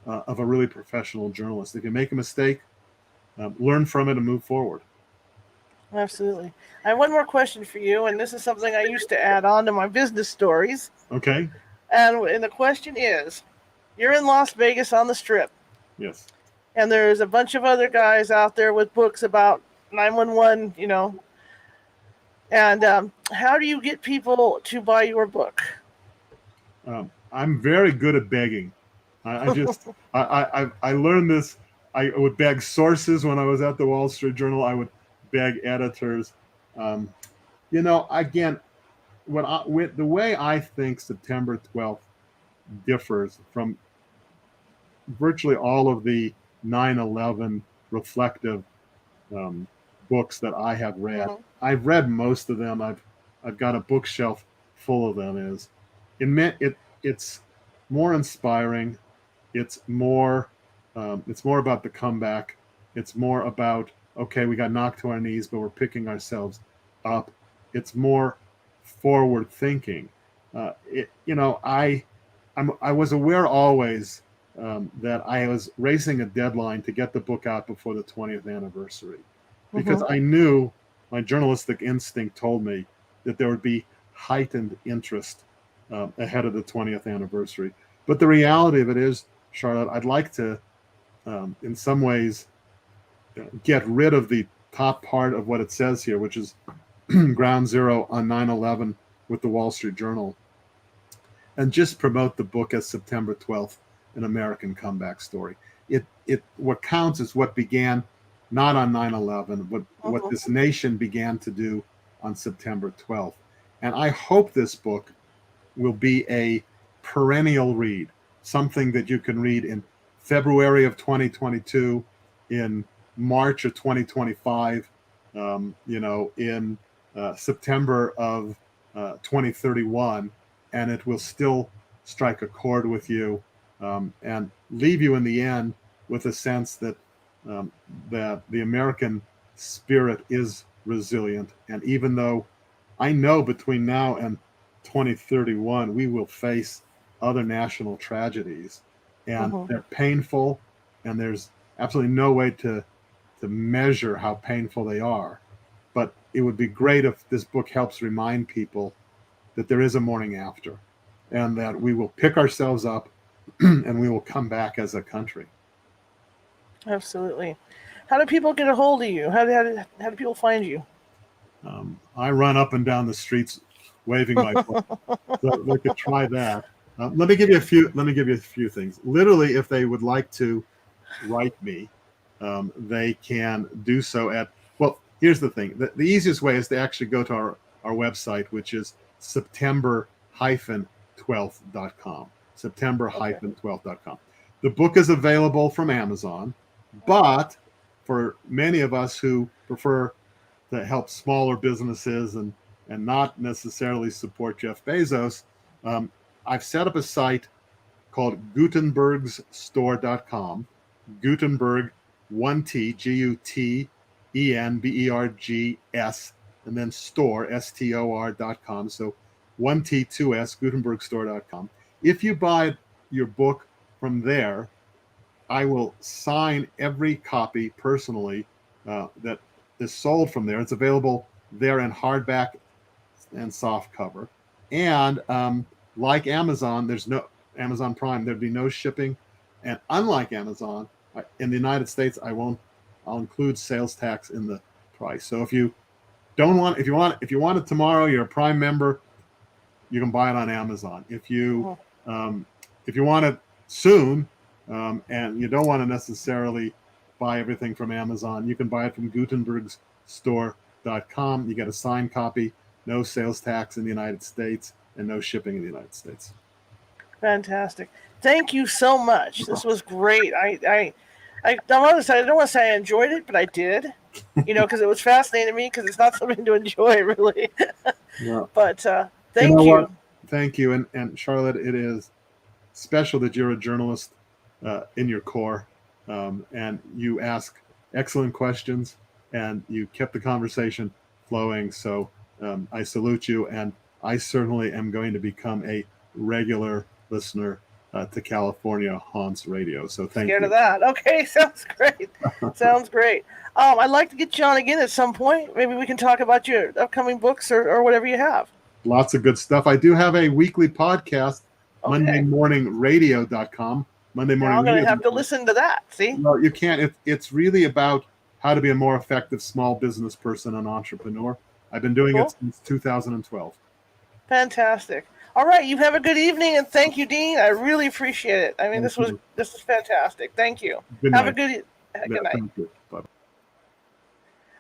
of a really professional journalist. If you make a mistake, learn from it and move forward. Absolutely. I have one more question for you, and this is something I used to add on to my business stories. Okay. And the question is, you're in Las Vegas on the Strip. Yes. And there's a bunch of other guys out there with books about 911, And how do you get people to buy your book? I'm very good at begging. I learned this. I would beg sources when I was at the Wall Street Journal. I would beg editors. Again, with the way I think September 12th differs from virtually all of the 9/11 reflective um, books that I have read. Mm-hmm. I've read most of them. I've got a bookshelf full of them. It's more inspiring. It's more about the comeback. It's more about, okay, we got knocked to our knees, but we're picking ourselves up. It's more forward thinking. I was aware always that I was racing a deadline to get the book out before the 20th anniversary, because Mm-hmm. I knew, my journalistic instinct told me that there would be heightened interest ahead of the 20th anniversary. But the reality of it is, Charlotte, I'd like to, in some ways, get rid of the top part of what it says here, which is ground zero on 9/11 with the Wall Street Journal, and just promote the book as September 12th, an American comeback story. What counts is what began not on 9/11, but what Mm-hmm. this nation began to do on September 12th. And I hope this book will be a perennial read, something that you can read in February of 2022, in March of 2025, in September of 2031, and it will still strike a chord with you, and leave you in the end with a sense that the American spirit is resilient. And even though I know between now and 2031 we will face other national tragedies, and Mm-hmm. they're painful, and there's absolutely no way to measure how painful they are. But it would be great if this book helps remind people that there is a morning after, and that we will pick ourselves up and we will come back as a country. Absolutely. How do people get a hold of you? How do people find you? I run up and down the streets waving my book, so they could try that. Let me give you a few. Let me give you a few things. Literally, if they would like to write me, they can do so at. Well, here's the thing. The easiest way is to actually go to our website, which is september-12th.com. Okay. September-12th.com. The book is available from Amazon, but for many of us who prefer to help smaller businesses and not necessarily support Jeff Bezos, um, I've set up a site called gutenbergsstore.com. Gutenberg, one T, Gutenbergs, and then store, STOR.com. So one T, two S, gutenbergstore.com. If you buy your book from there, I will sign every copy personally that is sold from there. It's available there in hardback and soft cover. And like Amazon, there's no Amazon Prime. There'd be no shipping. And unlike Amazon, in the United States, I'll include sales tax in the price. So if you want it tomorrow, you're a Prime member, you can buy it on Amazon. If you Mm-hmm. if you want it soon, and you don't want to necessarily buy everything from Amazon, you can buy it from gutenbergsstore.com. You get a signed copy, no sales tax in the United States, and no shipping in the United States. Fantastic. Thank you so much. This was great. I don't want to say I enjoyed it, but I did. Because it was fascinating to me because it's not something to enjoy really. Well, But you know thank what? you. Thank you. And Charlotte, it is special that you're a journalist in your core, and you ask excellent questions, and you kept the conversation flowing. So I salute you, and I certainly am going to become a regular listener to California Haunts Radio. So thank Scared of you. that. Okay, sounds great. Sounds great. I'd like to get you on again at some point. Maybe we can talk about your upcoming books or whatever you have. Lots of good stuff. I do have a weekly podcast, Okay. MondayMorningRadio.com. Now I'm going to have to MondayMorningRadio.com. listen to that. See? No, you can't. It's really about how to be a more effective small business person and entrepreneur. I've been doing it Cool. since 2012. Fantastic. All right. You have a good evening, and thank you, Dean. I really appreciate it. I mean, Thank you. this is fantastic. Thank you. Good Have a night. Good night. Thank you. Bye.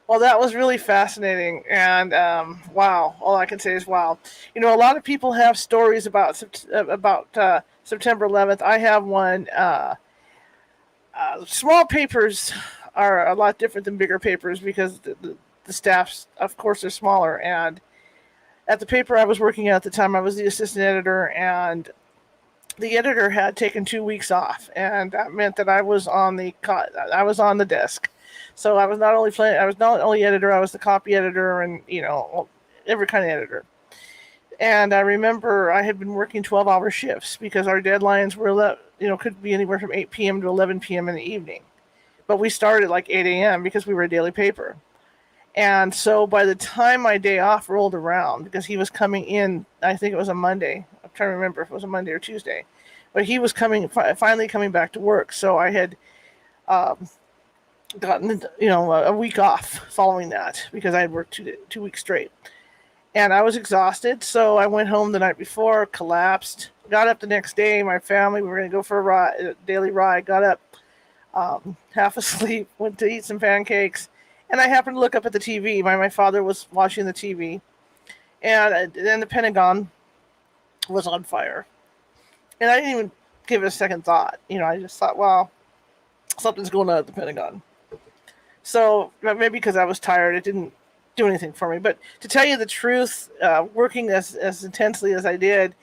Well, that was really fascinating, and wow! All I can say is wow. You know, a lot of people have stories about September 11th. I have one. Small papers are a lot different than bigger papers because the staffs, of course, are smaller. And at the paper I was working at the time, I was the assistant editor, and the editor had taken 2 weeks off, and that meant that I was on the desk. So I was not only editor, I was the copy editor, and every kind of editor. And I remember I had been working 12-hour shifts because our deadlines were could be anywhere from 8 p.m. to 11 p.m. in the evening. But we started like 8 a.m. because we were a daily paper. And so by the time my day off rolled around, because he was coming in, I think it was a Monday. I'm trying to remember if it was a Monday or Tuesday. But he was finally coming back to work. So I had gotten, a week off following that because I had worked 2 weeks straight. And I was exhausted. So I went home the night before, collapsed, got up the next day. My family, we were going to go for a daily ride, got up half asleep, went to eat some pancakes. And I happened to look up at the TV. My father was watching the TV, and then the Pentagon was on fire. And I didn't even give it a second thought. I just thought, well, something's going on at the Pentagon. So maybe because I was tired, it didn't do anything for me. But to tell you the truth, working as intensely as I did,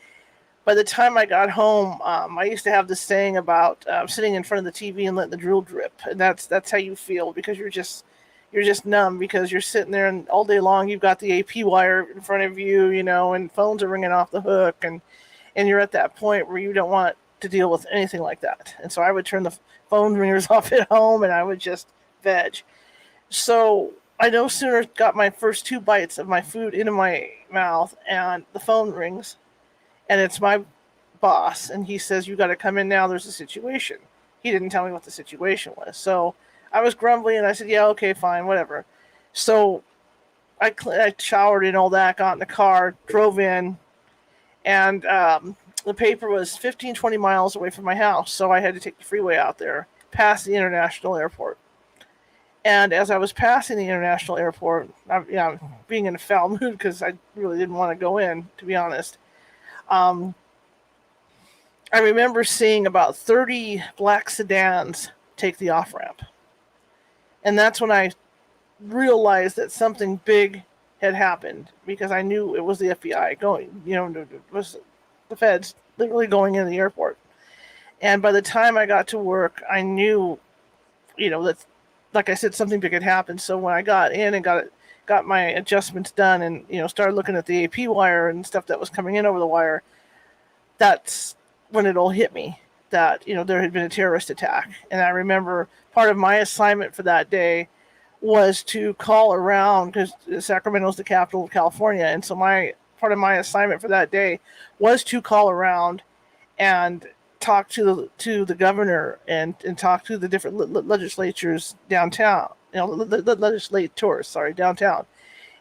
by the time I got home, I used to have this saying about sitting in front of the TV and letting the drool drip. And that's how you feel, because you're just numb, because you're sitting there and all day long you've got the AP wire in front of you, and phones are ringing off the hook, and you're at that point where you don't want to deal with anything like that. And so I would turn the phone ringers off at home and I would just veg. So I no sooner got my first 2 bites of my food into my mouth and the phone rings, and it's my boss, and he says, "You got to come in now, there's a situation." He didn't tell me what the situation was. So I was grumbling, and I said, "Yeah, okay, fine, whatever." So I showered and all that, got in the car, drove in, and the paper was 15, 20 miles away from my house, so I had to take the freeway out there, past the international airport. And as I was passing the international airport, being in a foul mood because I really didn't want to go in, to be honest, I remember seeing about 30 black sedans take the off-ramp. And that's when I realized that something big had happened, because I knew it was the FBI going, it was the feds literally going in the airport. And by the time I got to work, I knew, that, like I said, something big had happened. So when I got in and got my adjustments done and, started looking at the AP wire and stuff that was coming in over the wire, that's when it all hit me that, there had been a terrorist attack. And I remember part of my assignment for that day was to call around, because Sacramento is the capital of California. And so part of my assignment for that day was to call around and talk to the governor and talk to the different legislatures downtown, legislators, downtown.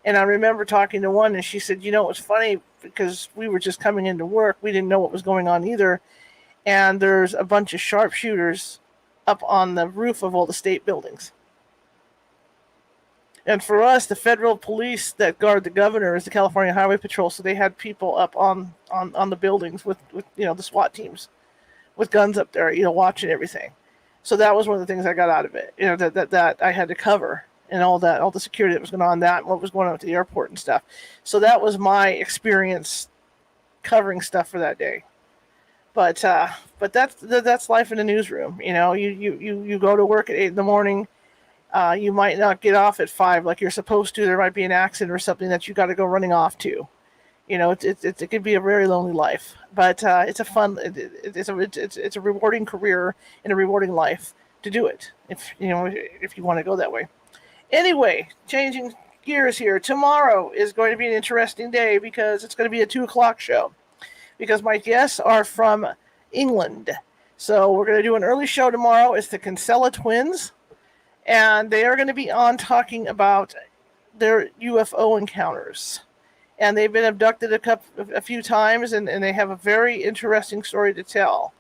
And I remember talking to one, and she said, it was funny because we were just coming into work. We didn't know what was going on either. And there's a bunch of sharpshooters up on the roof of all the state buildings. And for us, the federal police that guard the governor is the California Highway Patrol. So they had people up on the buildings with the SWAT teams with guns up there, watching everything. So that was one of the things I got out of it, that I had to cover, and all the security that was going on, that and what was going on at the airport and stuff. So that was my experience covering stuff for that day. But that's life in the newsroom. You go to work at 8 a.m. You might not get off at 5 like you're supposed to. There might be an accident or something that you got to go running off to. It could be a very lonely life, but it's a fun. It's a rewarding career and a rewarding life to do it. If you want to go that way. Anyway, changing gears here. Tomorrow is going to be an interesting day because it's going to be a 2:00 show, because my guests are from England. So we're going to do an early show tomorrow. It's the Kinsella twins, and they are going to be on talking about their UFO encounters. And they've been abducted a few times, and they have a very interesting story to tell.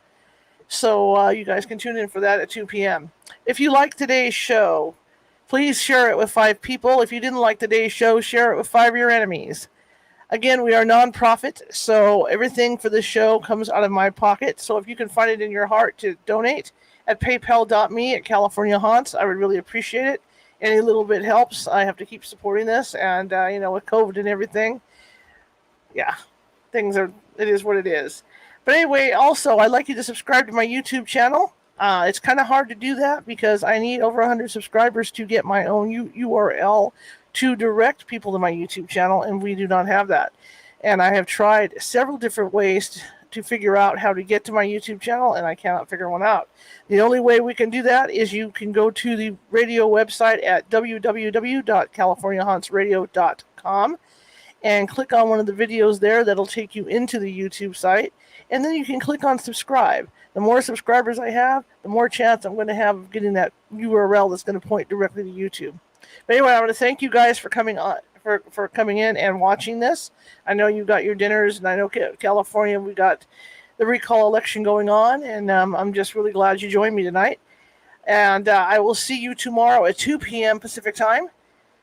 So you guys can tune in for that at 2 p.m. If you like today's show, please share it with 5 people. If you didn't like today's show, share it with 5 of your enemies. Again, we are nonprofit, so everything for this show comes out of my pocket. So if you can find it in your heart to donate at paypal.me at California Haunts, I would really appreciate it. Any little bit helps. I have to keep supporting this, and with COVID and everything, yeah, it is what it is. But anyway, also, I'd like you to subscribe to my YouTube channel. It's kind of hard to do that because I need over 100 subscribers to get my own URL to direct people to my YouTube channel, and we do not have that. And I have tried several different ways to figure out how to get to my YouTube channel, and I cannot figure one out. The only way we can do that is you can go to the radio website at www.californiahauntsradio.com and click on one of the videos there. That'll take you into the YouTube site, and then you can click on subscribe. The more subscribers I have, the more chance I'm going to have of getting that URL that's going to point directly to YouTube. But anyway, I want to thank you guys for coming on, for coming in and watching this. I know you got your dinners, and I know California, we got the recall election going on, and I'm just really glad you joined me tonight. And I will see you tomorrow at 2 p.m. Pacific time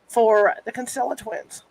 for the Kinsella Twins.